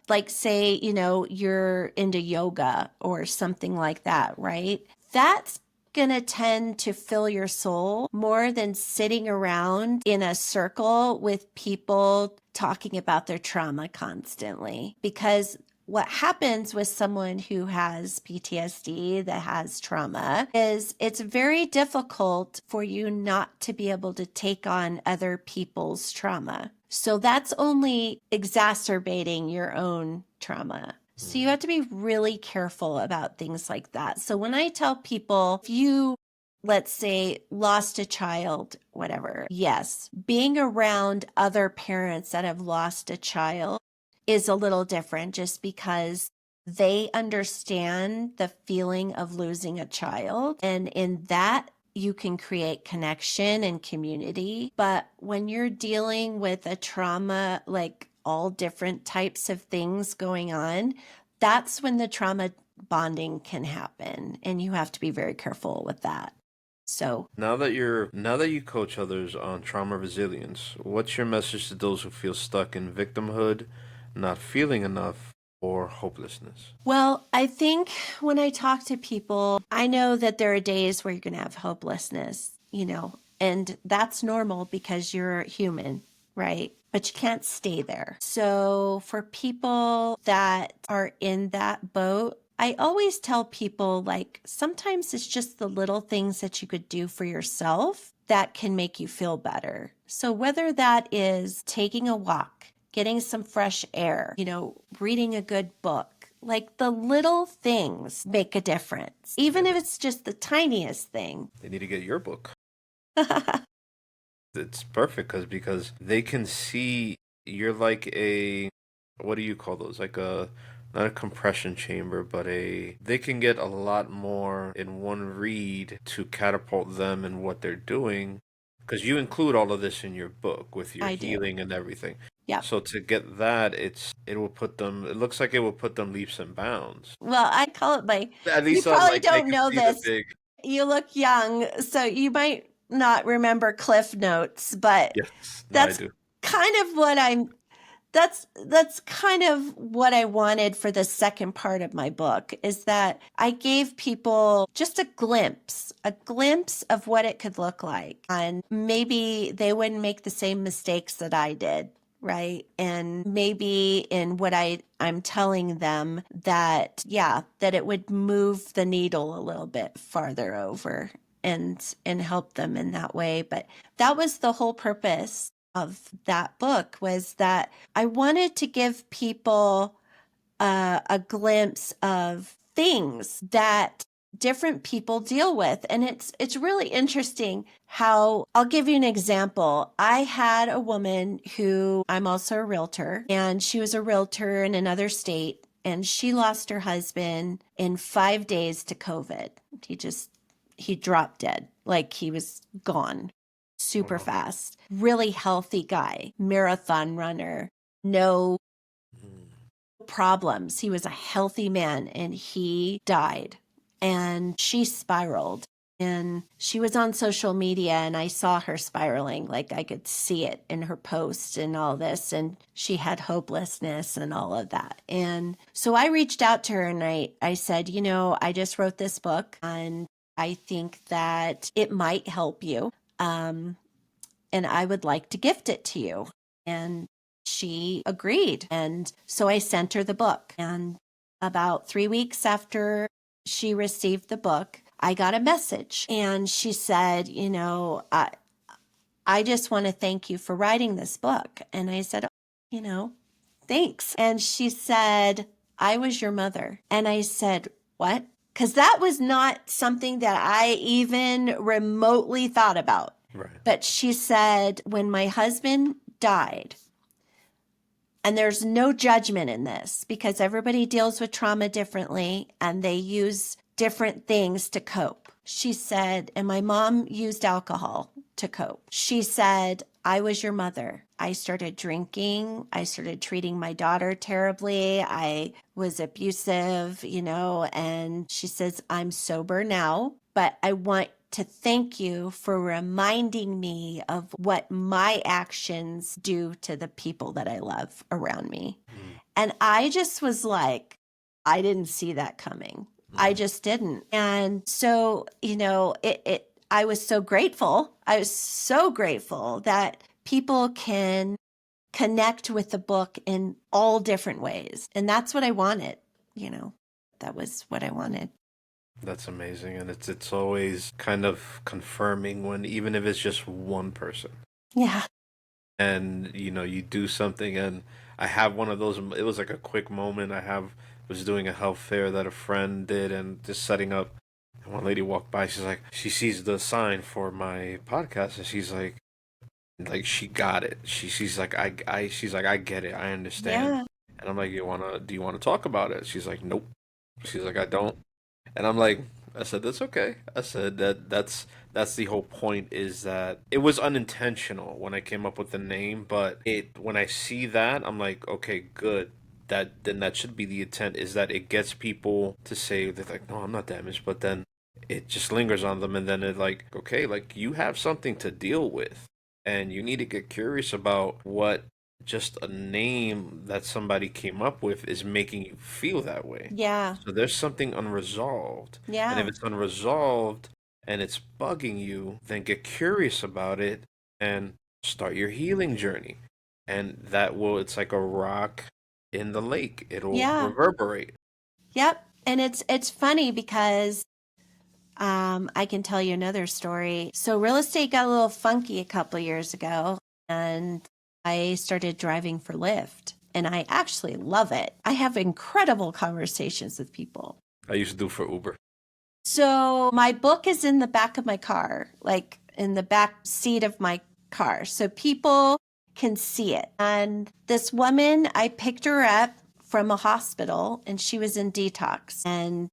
like say, you're into yoga or something like that, right? That's going to tend to fill your soul more than sitting around in a circle with people talking about their trauma constantly. Because what happens with someone who has PTSD, that has trauma, is it's very difficult for you not to be able to take on other people's trauma. So that's only exacerbating your own trauma. So you have to be really careful about things like that. So when I tell people, if you, let's say, lost a child, whatever, yes, being around other parents that have lost a child is a little different just because they understand the feeling of losing a child. And in that you can create connection and community. But when you're dealing with a trauma, like all different types of things going on, that's when the trauma bonding can happen. And you have to be very careful with that. So Now that you coach others on trauma resilience, what's your message to those who feel stuck in victimhood, not feeling enough, or hopelessness? well, I think when I talk to people, I know that there are days where you're going to have hopelessness, and that's normal because you're human, right? But you can't stay there. So for people that are in that boat, I always tell people, like, sometimes it's just the little things that you could do for yourself that can make you feel better. So whether that is taking a walk, getting some fresh air, reading a good book, like the little things make a difference, even if it's just the tiniest thing. They need to get your book. It's perfect because they can see you're like a, what do you call those? Like a, not a compression chamber, but they can get a lot more in one read to catapult them in what they're doing. Because you include all of this in your book with your I do. healing and everything. Yeah. So to get that, it will put them, it looks like it will put them leaps and bounds. Well, I call it At you least on probably like they don't can know see the this. big. You look young, so you might not remember Cliff Notes, but Yes, no, I that's do. kind of what that's kind of what I wanted for the second part of my book, is that I gave people just a glimpse of what it could look like. And maybe they wouldn't make the same mistakes that I did, right? And maybe in what I'm telling them that, yeah, that it would move the needle a little bit farther over and help them in that way. But that was the whole purpose of that book, was that I wanted to give people a glimpse of things that different people deal with. And it's really interesting how, I'll give you an example. I had a woman who, I'm also a realtor, and she was a realtor in another state, and she lost her husband in 5 days to COVID. He dropped dead, like he was gone super Wow. fast. Really healthy guy, marathon runner, no problems. He was a healthy man, and he died. And she spiraled. And she was on social media, and I saw her spiraling. Like, I could see it in her posts and all this. And she had hopelessness and all of that. And so I reached out to her, and I said, I just wrote this book, and I think that it might help you. And I would like to gift it to you. And she agreed. And so I sent her the book. And about 3 weeks after she received the book, I got a message. And she said, I just want to thank you for writing this book. And I said, thanks. And she said, I was your mother. And I said, what? Because that was not something that I even remotely thought about. Right. But she said, when my husband died, and there's no judgment in this because everybody deals with trauma differently and they use different things to cope. She said, and my mom used alcohol to cope. She said, I was your mother. I started drinking. I started treating my daughter terribly. I was abusive, and she says, I'm sober now, but I want to thank you for reminding me of what my actions do to the people that I love around me. And I just was like, I didn't see that coming. I just didn't. And so, I was so grateful. I was so grateful that people can connect with the book in all different ways. And that's what I wanted. That was what I wanted. That's amazing, and it's always kind of confirming when, even if it's just one person, Yeah. and you do something. And I have one of those. It was like a quick moment. Was doing a health fair that a friend did, and just setting up. And one lady walked by. She's like, she sees the sign for my podcast, and she's like she got it. She's like, she's like, I get it. I understand. Yeah. And I'm like, do you wanna talk about it? She's like, nope. She's like, I don't. And I'm like, I said that's okay. I said that's the whole point, is that it was unintentional when I came up with the name, but it when I see that, I'm like, okay, good. That should be the intent, is that it gets people to say, they're like, no, I'm not damaged, but then it just lingers on them, and then it like, okay, like you have something to deal with, and you need to get curious about what just a name that somebody came up with is making you feel that way. Yeah. So there's something unresolved. And if Yeah. it's unresolved and it's bugging you, then get curious about it and start your healing journey. And that will, it's like a rock in the lake. It'll Yeah. reverberate. Yep. And it's funny because I can tell you another story. So real estate got a little funky a couple of years ago, and I started driving for Lyft, and I actually love it. I have incredible conversations with people. I used to do for Uber. So my book is in the back of my car, like in the back seat of my car, so people can see it. And this woman, I picked her up from a hospital, and she was in detox, and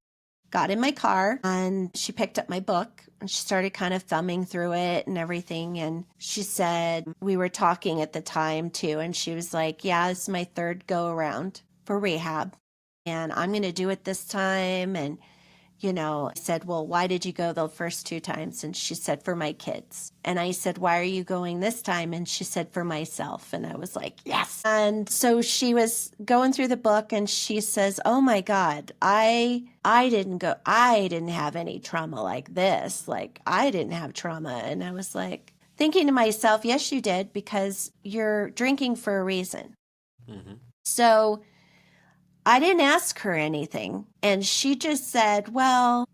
got in my car, and she picked up my book, and she started kind of thumbing through it and everything. And she said, we were talking at the time too, and she was like, yeah, this is my third go around for rehab, and I'm going to do it this time. And I said, well, why did you go the first two times? And she said, for my kids. And I said, why are you going this time? And she said, for myself. And I was like, yes. And so she was going through the book, and she says, oh my God, I didn't have any trauma like this. Like, I didn't have trauma. And I was like, thinking to myself, yes, you did, because you're drinking for a reason. Mm-hmm. So I didn't ask her anything. And she just said, well,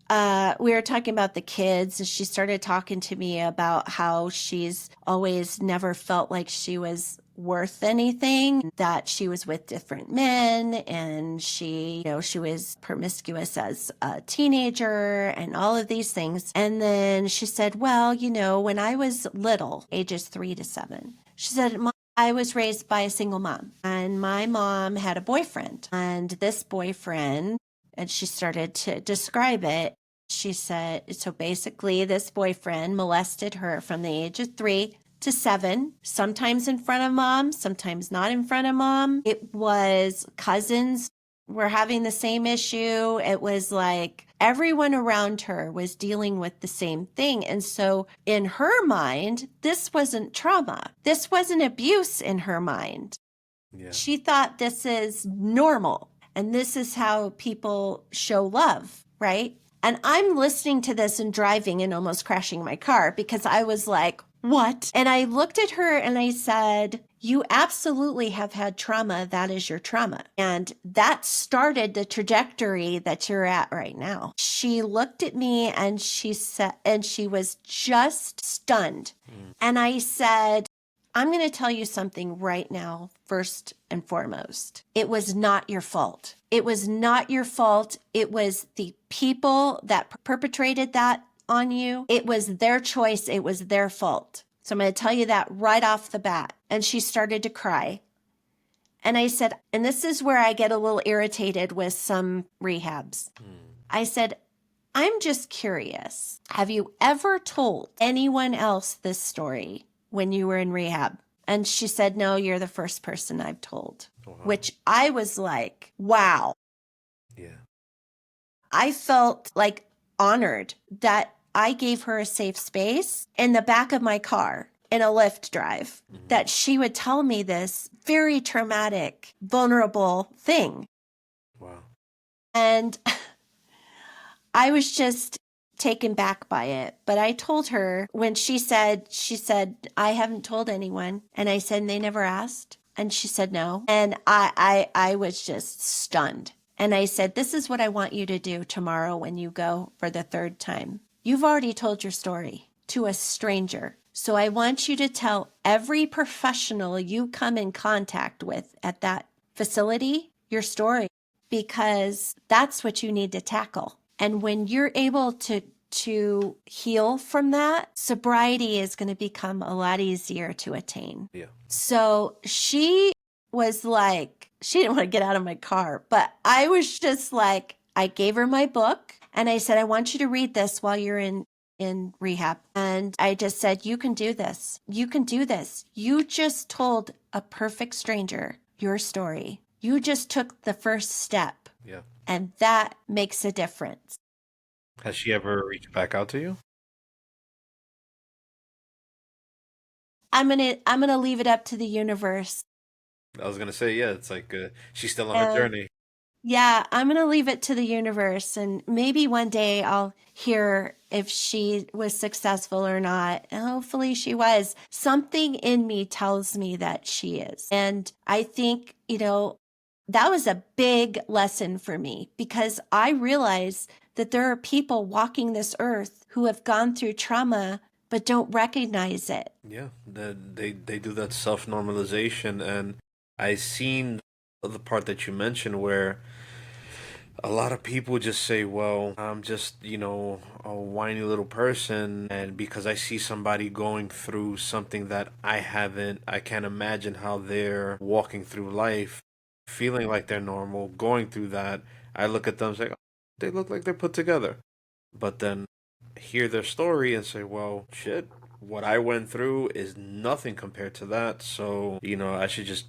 we were talking about the kids, and she started talking to me about how she's always never felt like she was worth anything, that she was with different men, and she was promiscuous as a teenager and all of these things. And then she said, well, when I was little, ages 3 to 7, she said, I was raised by a single mom, and my mom had a boyfriend, and this boyfriend, and she started to describe it. She said, so basically this boyfriend molested her from the age of 3 to 7, sometimes in front of mom, sometimes not in front of mom. It was cousins were having the same issue. It was like everyone around her was dealing with the same thing. And so in her mind, this wasn't trauma. This wasn't abuse in her mind. Yeah. She thought this is normal, and this is how people show love, right? And I'm listening to this and driving and almost crashing my car, because I was like, what? And I looked at her and I said, you absolutely have had trauma. That is your trauma. And that started the trajectory that you're at right now. She looked at me and she said, and she was just stunned. And I said, I'm going to tell you something right now, first and foremost. It was not your fault. It was not your fault. It was the people that perpetrated that on you. It was their choice. It was their fault. So I'm going to tell you that right off the bat. And she started to cry. And I said, and this is where I get a little irritated with some rehabs. I said, I'm just curious. Have you ever told anyone else this story when you were in rehab? And she said, no, you're the first person I've told. Wow. Which I was like, wow. Yeah. I felt like honored that I gave her a safe space in the back of my car in a Lyft drive, that she would tell me this very traumatic, vulnerable thing. Wow. And I was just taken back by it. But I told her when she said, I haven't told anyone. And I said, and they never asked. And she said, no. And I was just stunned. And I said, this is what I want you to do tomorrow when you go for the third time. You've already told your story to a stranger. So I want you to tell every professional you come in contact with at that facility your story, because that's what you need to tackle. And when you're able to heal from that, sobriety is going to become a lot easier to attain. Yeah. So she was like, she didn't want to get out of my car, but I was just like, I gave her my book And I said, I want you to read this while you're in rehab. And I just said, you can do this. You can do this. You just told a perfect stranger your story. You just took the first step. Yeah. And that makes a difference. Has she ever reached back out to you? I'm gonna leave it up to the universe. I was gonna say, yeah, it's like she's still on her Uh, journey. yeah, I'm gonna leave it to the universe, and maybe one day I'll hear if she was successful or not. And hopefully she was. Something in me tells me that she is. And I think, that was a big lesson for me because I realize that there are people walking this earth who have gone through trauma but don't recognize it. Yeah, they do that self normalization, and I seen the part that you mentioned where a lot of people just say, well, I'm just, a whiny little person. And because I see somebody going through something that I haven't, I can't imagine how they're walking through life, feeling like they're normal, going through that. I look at them and say, oh, they look like they're put together. But then hear their story and say, well, shit, what I went through is nothing compared to that. So, I should just,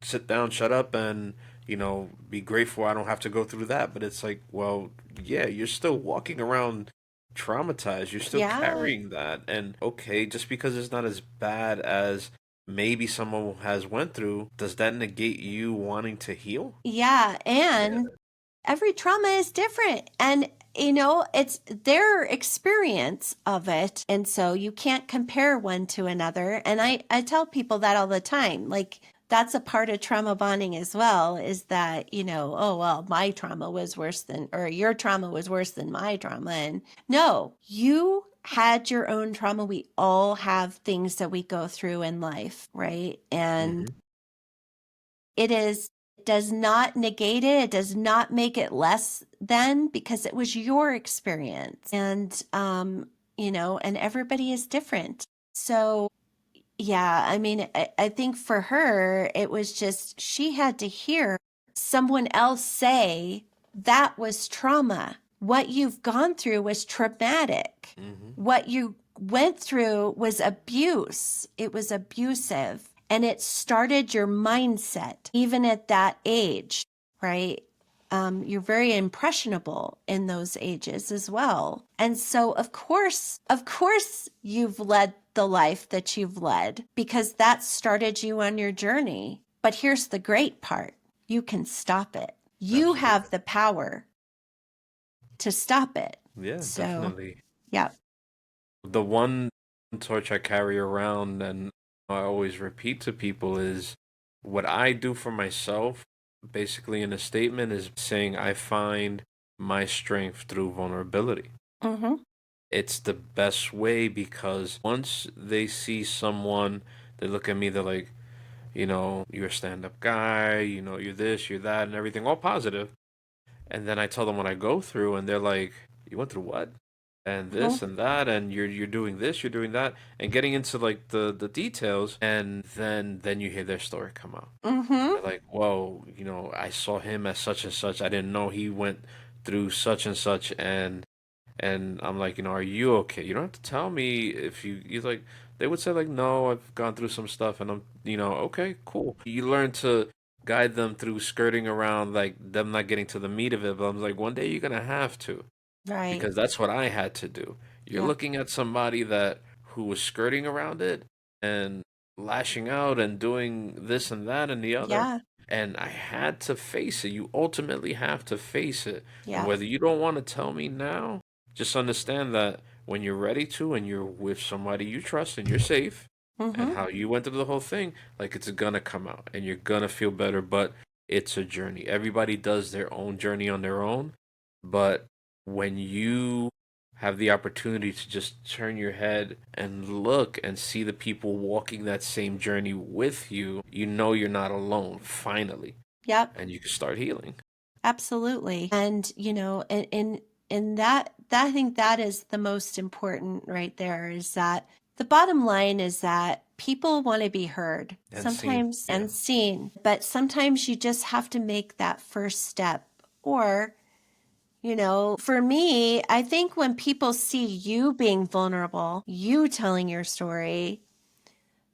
sit down, shut up, and, be grateful I don't have to go through that. But it's like, well, yeah, you're still walking around traumatized. You're still Yeah. carrying that. And okay, just because it's not as bad as maybe someone has went through, does that negate you wanting to heal? Yeah. Yeah. And every trauma is different. And, it's their experience of it. And so you can't compare one to another. And I tell people that all the time. Like, that's a part of trauma bonding as well, is that, oh, well, my trauma was worse than, or your trauma was worse than my trauma. And no, you had your own trauma. We all have things that we go through in life, right? And Hmm. it does not negate it. It does not make it less than, because it was your experience. And, and everybody is different. So, yeah, I mean, I think for her, it was just, she had to hear someone else say that was trauma. What you've gone through was traumatic. Hmm. What you went through was abuse. It was abusive. And it started your mindset, even at that age, right? You're very impressionable in those ages as well. And so, of course, you've led the life that you've led because that started you on your journey. But here's the great part: you can stop it. You Absolutely. have the power to stop it. Yeah, So, definitely. yeah. The one torch I carry around and I always repeat to people is what I do for myself, basically in a statement, is saying I find my strength through vulnerability. Mm-hmm. It's the best way because once they see someone, they look at me, they're like, you're a stand up guy, you're this, you're that, and everything, all positive. And then I tell them what I go through, and they're like, "You went through what?" And Mm-hmm. this and that, and you're doing this, you're doing that, and getting into like the details, and then you hear their story come out, and Mm-hmm. they're like, "Whoa, I saw him as such and such. I didn't know he went through such and such," and I'm like, are you okay? You don't have to tell me if you like. They would say like, no, I've gone through some stuff, and I'm, okay, cool. You learn to guide them through skirting around like them not getting to the meat of it. But I'm like, one day you're gonna have to, Right. because that's what I had to do. You're Yep. looking at somebody that who was skirting around it and lashing out and doing this and that and the other. Yeah. And I had to face it. You ultimately have to face it. And Yeah. whether you don't want to tell me now, just understand that when you're ready to and you're with somebody you trust and you're safe, and Mm-hmm. how you went through the whole thing, like it's gonna come out and you're gonna feel better. But it's a journey. Everybody does their own journey on their own. But when you have the opportunity to just turn your head and look and see the people walking that same journey with you, you know you're not alone, finally, Yep. and you can start healing. Absolutely. And, and that I think that is the most important right there, is that the bottom line is that people want to be heard And seen. sometimes Yeah. and seen, but sometimes you just have to make that first step, or For me, I think when people see you being vulnerable, you telling your story,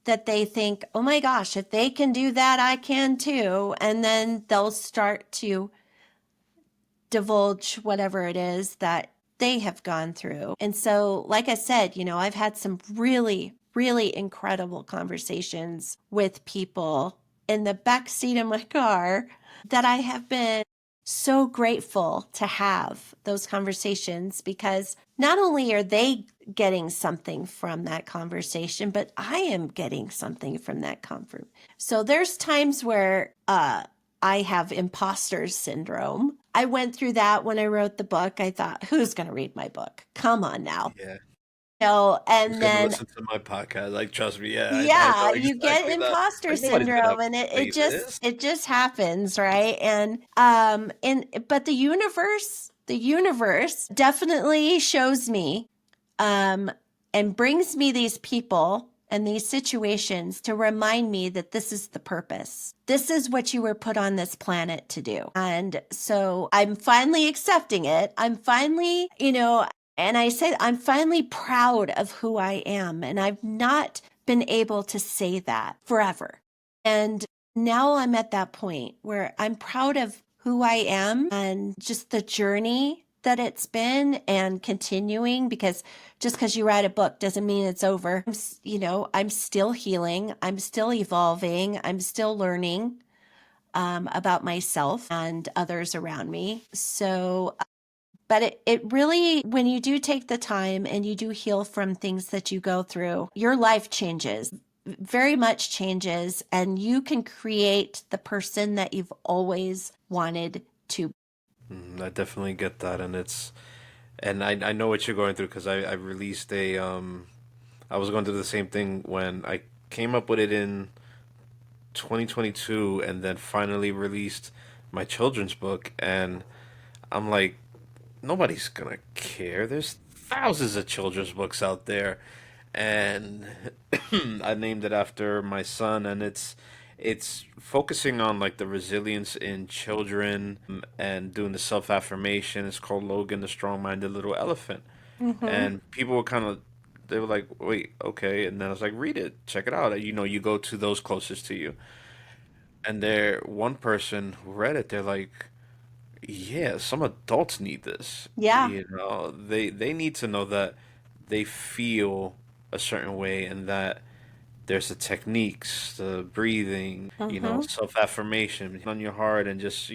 that they think, oh my gosh, if they can do that, I can too. And then they'll start to divulge whatever it is that they have gone through. And so, like I said, I've had some really, really incredible conversations with people in the back seat of my car that I have been so grateful to have those conversations, because not only are they getting something from that conversation, but I am getting something from that comfort. So there's times where I have imposter syndrome. I went through that when I wrote the book. I thought, who's going to read my book? Come on now. Yeah. Who's And gonna then listen to my podcast? Like, trust me, yeah, I yeah, know you get exactly that. imposter Like, nobody's gonna syndrome, and it, play it just this. it just happens, right? But the universe definitely shows me um and brings me these people and these situations to remind me that this is the purpose. This is what you were put on this planet to do. And so I'm finally accepting it. I'm finally, and I say I'm finally proud of who I am. And I've not been able to say that forever. And now I'm at that point where I'm proud of who I am and just the journey that it's been and continuing, because just because you write a book doesn't mean it's over. I'm still healing. I'm still evolving. I'm still learning about myself and others around me. So, but it really, when you do take the time and you do heal from things that you go through, your life changes, very much changes, and you can create the person that you've always wanted to. I definitely get that, and I know what you're going through because I released I was going through the same thing when I came up with it in 2022, and then finally released my children's book, and I'm like, nobody's gonna care. There's thousands of children's books out there, and I named it after my son, and it's focusing on like the resilience in children, and doing the self affirmation. It's called Logan, the strong-minded little elephant, Mm-hmm. and people were kind of, they were like, wait, okay, and then I was like, read it, check it out. You go to those closest to you, and there one person who read it, they're like, yeah, some adults need this. Yeah. They need to know that they feel a certain way, and that there's the techniques, the breathing, Mm-hmm. self-affirmation on your heart, and just,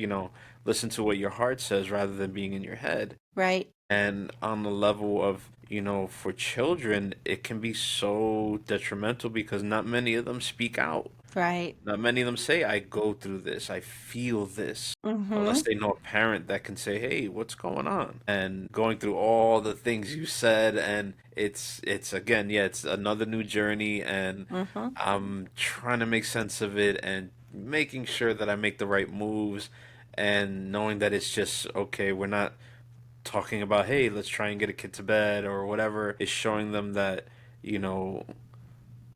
listen to what your heart says rather than being in your head. Right. And on the level of, for children, it can be so detrimental because not many of them speak out. Right. Not many of them say, I go through this, I feel this, unless Mm-hmm. they know a parent that can say, hey, what's going on? And going through all the things you said, and it's again, yeah, it's another new journey, and Mm-hmm. I'm trying to make sense of it and making sure that I make the right moves, and knowing that it's just okay, we're not talking about, hey, let's try and get a kid to bed or whatever. Is showing them that, you know,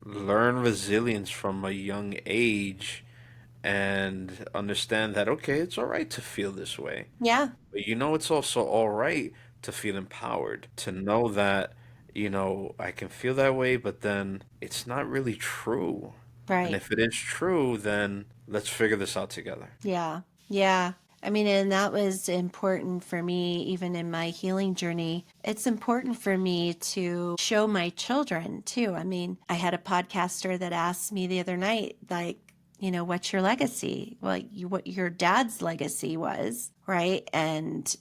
learn resilience from a young age, and understand that, okay, it's all right to feel this way. Yeah. But it's also all right to feel empowered, to know that, I can feel that way, but then it's not really true. And Right. if it is true, then let's figure this out together. Yeah. Yeah. I mean, and that was important for me, even in my healing journey. It's important for me to show my children too. I mean, I had a podcaster that asked me the other night, like, what's your legacy? Well, what your dad's legacy was, right? And,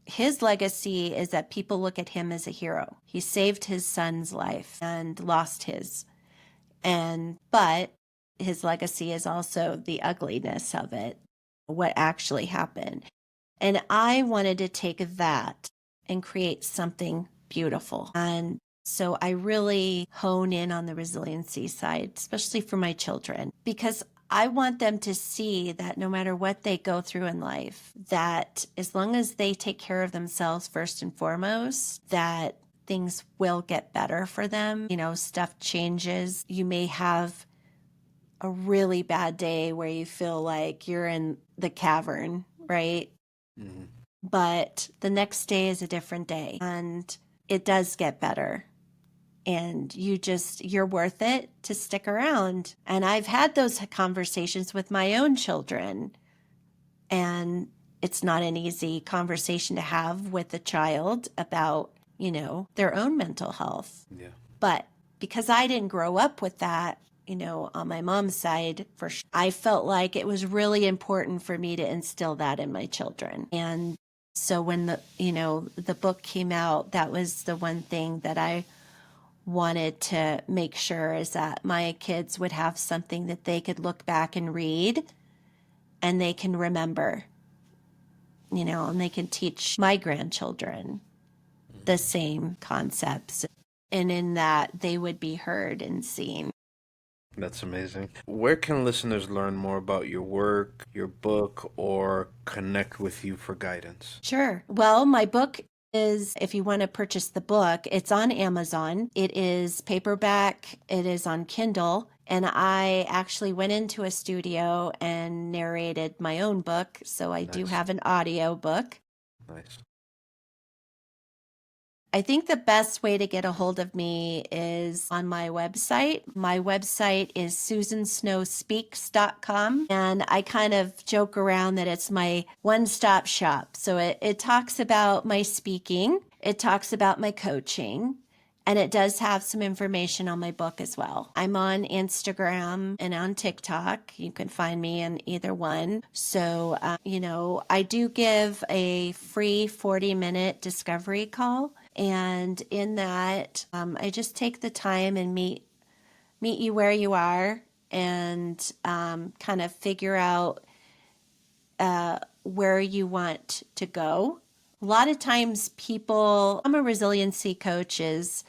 his legacy is that people look at him as a hero. He saved his son's life and lost his. But his legacy is also the ugliness of it, what actually happened. And I wanted to take that and create something beautiful. And so I really hone in on the resiliency side, especially for my children, because I want them to see that no matter what they go through in life, that as long as they take care of themselves first and foremost, that things will get better for them. Stuff changes. You may have a really bad day where you feel like you're in the cavern, right? Mhm. but the next day is a different day, and it does get better. And you're worth it to stick around. And I've had those conversations with my own children, and it's not an easy conversation to have with a child about, their own mental health. Yeah. But because I didn't grow up with that, on my mom's side, I felt like it was really important for me to instill that in my children. And so when the book came out, that was the one thing that I wanted to make sure is that my kids would have something that they could look back and read and they can remember, and they can teach my grandchildren the same concepts. And in that, they would be heard and seen. That's amazing. Where can listeners learn more about your work, your book, or connect with you for guidance? Sure. Well, my book is, if you want to purchase the book, it's on Amazon. It is paperback, it is on Kindle. And I actually went into a studio and narrated my own book. So I do Nice. have an audio book. Nice. I think the best way to get a hold of me is on my website. My website is susansnowspeaks.com. And I kind of joke around that it's my one-stop shop. So it talks about my speaking, it talks about my coaching, and it does have some information on my book as well. I'm on Instagram and on TikTok. You can find me on either one. So, I do give a free 40-minute discovery call. And in that, I just take the time and meet you where you are and kind of figure out where you want to go. A lot of times I'm a resiliency coach, is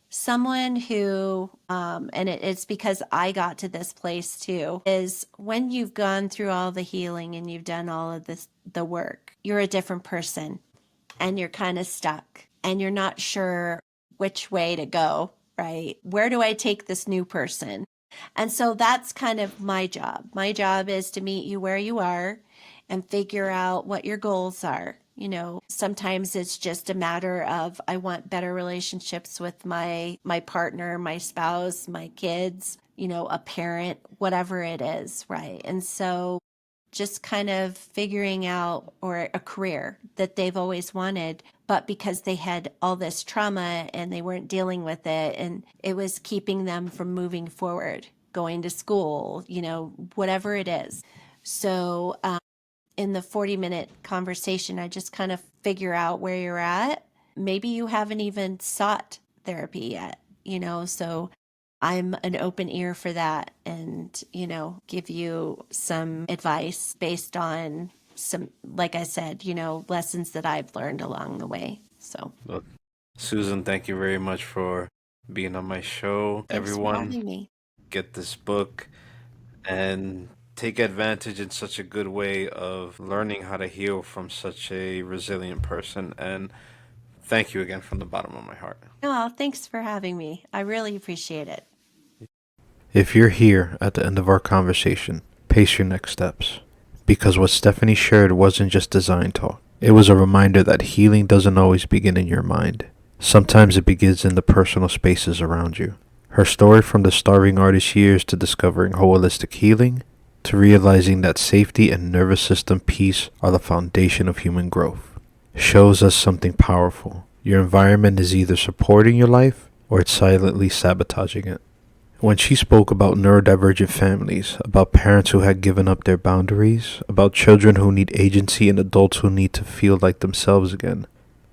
someone who, and it's because I got to this place too, is when you've gone through all the healing and you've done all of the work, you're a different person and you're kind of stuck and you're not sure which way to go, right? Where do I take this new person? And so that's kind of my job. My job is to meet you where you are and figure out what your goals are. Sometimes it's just a matter of, I want better relationships with my partner, my spouse, my kids, a parent, whatever it is, right? And so just kind of figuring out, or a career that they've always wanted, but because they had all this trauma and they weren't dealing with it, and it was keeping them from moving forward, going to school, whatever it is. So in the 40-minute conversation, I just kind of figure out where you're at. Maybe you haven't even sought therapy yet, so I'm an open ear for that, and, give you some advice based on some, like I said, lessons that I've learned along the way. So, Well, Susan, thank you very much for being on my show. thanks for Everyone, having me. get this book and take advantage in such a good way of learning how to heal from such a resilient person. And thank you again from the bottom of my heart. Oh, thanks for having me. I really appreciate it. If you're here at the end of our conversation, pace your next steps. Because what Stephanie shared wasn't just design talk. It was a reminder that healing doesn't always begin in your mind. Sometimes it begins in the personal spaces around you. Her story, from the starving artist years to discovering holistic healing, to realizing that safety and nervous system peace are the foundation of human growth, shows us something powerful. Your environment is either supporting your life or it's silently sabotaging it. When she spoke about neurodivergent families, about parents who had given up their boundaries, about children who need agency and adults who need to feel like themselves again,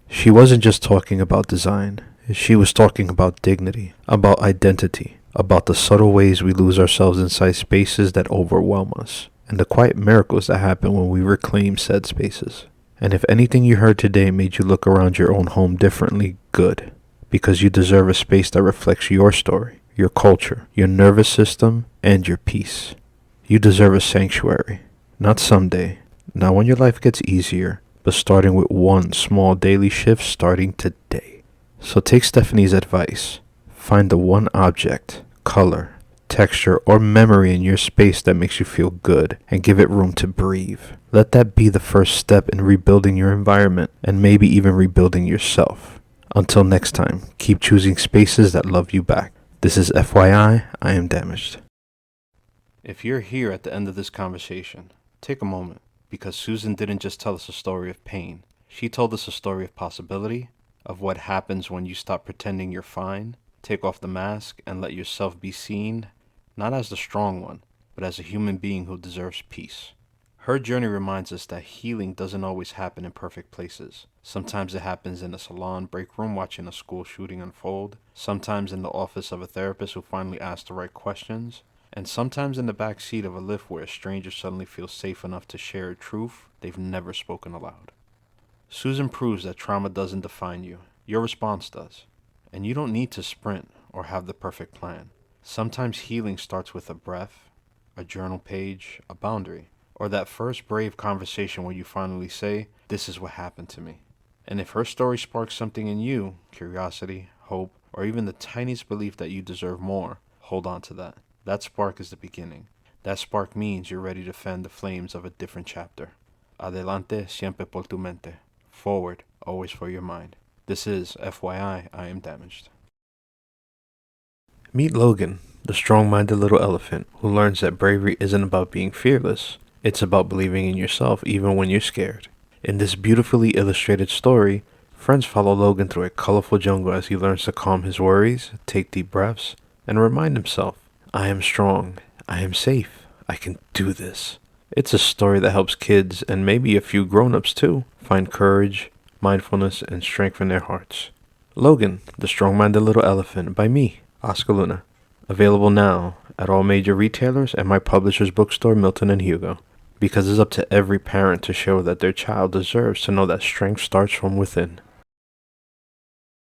she wasn't just talking about design. She was talking about dignity, about identity, about the subtle ways we lose ourselves inside spaces that overwhelm us, and the quiet miracles that happen when we reclaim said spaces. And if anything you heard today made you look around your own home differently, good. Because you deserve a space that reflects your story, your culture, your nervous system, and your peace. You deserve a sanctuary. Not someday, not when your life gets easier, but starting with one small daily shift starting today. So take Stephanie's advice. Find the one object, color, texture, or memory in your space that makes you feel good, and give it room to breathe. Let that be the first step in rebuilding your environment, and maybe even rebuilding yourself. Until next time, keep choosing spaces that love you back. This is FYI, I am damaged. If you're here at the end of this conversation, take a moment, because Susan didn't just tell us a story of pain. She told us a story of possibility, of what happens when you stop pretending you're fine, take off the mask, and let yourself be seen, not as the strong one, but as a human being who deserves peace. Her journey reminds us that healing doesn't always happen in perfect places. Sometimes it happens in a salon break room watching a school shooting unfold, sometimes in the office of a therapist who finally asked the right questions, and sometimes in the back seat of a lift where a stranger suddenly feels safe enough to share a truth they've never spoken aloud. Susan proves that trauma doesn't define you. Your response does. And you don't need to sprint or have the perfect plan. Sometimes healing starts with a breath, a journal page, a boundary, or that first brave conversation where you finally say, "This is what happened to me." And if her story sparks something in you, curiosity, hope, or even the tiniest belief that you deserve more, hold on to that. That spark is the beginning. That spark means you're ready to fan the flames of a different chapter. Adelante, siempre por tu mente. Forward, always for your mind. This is FYI, I am damaged. Meet Logan, the strong-minded little elephant who learns that bravery isn't about being fearless. It's about believing in yourself even when you're scared. In this beautifully illustrated story, friends follow Logan through a colorful jungle as he learns to calm his worries, take deep breaths, and remind himself, I am strong, I am safe, I can do this. It's a story that helps kids, and maybe a few grown-ups too, find courage, mindfulness, and strength in their hearts. Logan, the strong-minded little elephant, by me, Oscar Luna. Available now at all major retailers and my publisher's bookstore, Milton and Hugo. Because it's up to every parent to show that their child deserves to know that strength starts from within.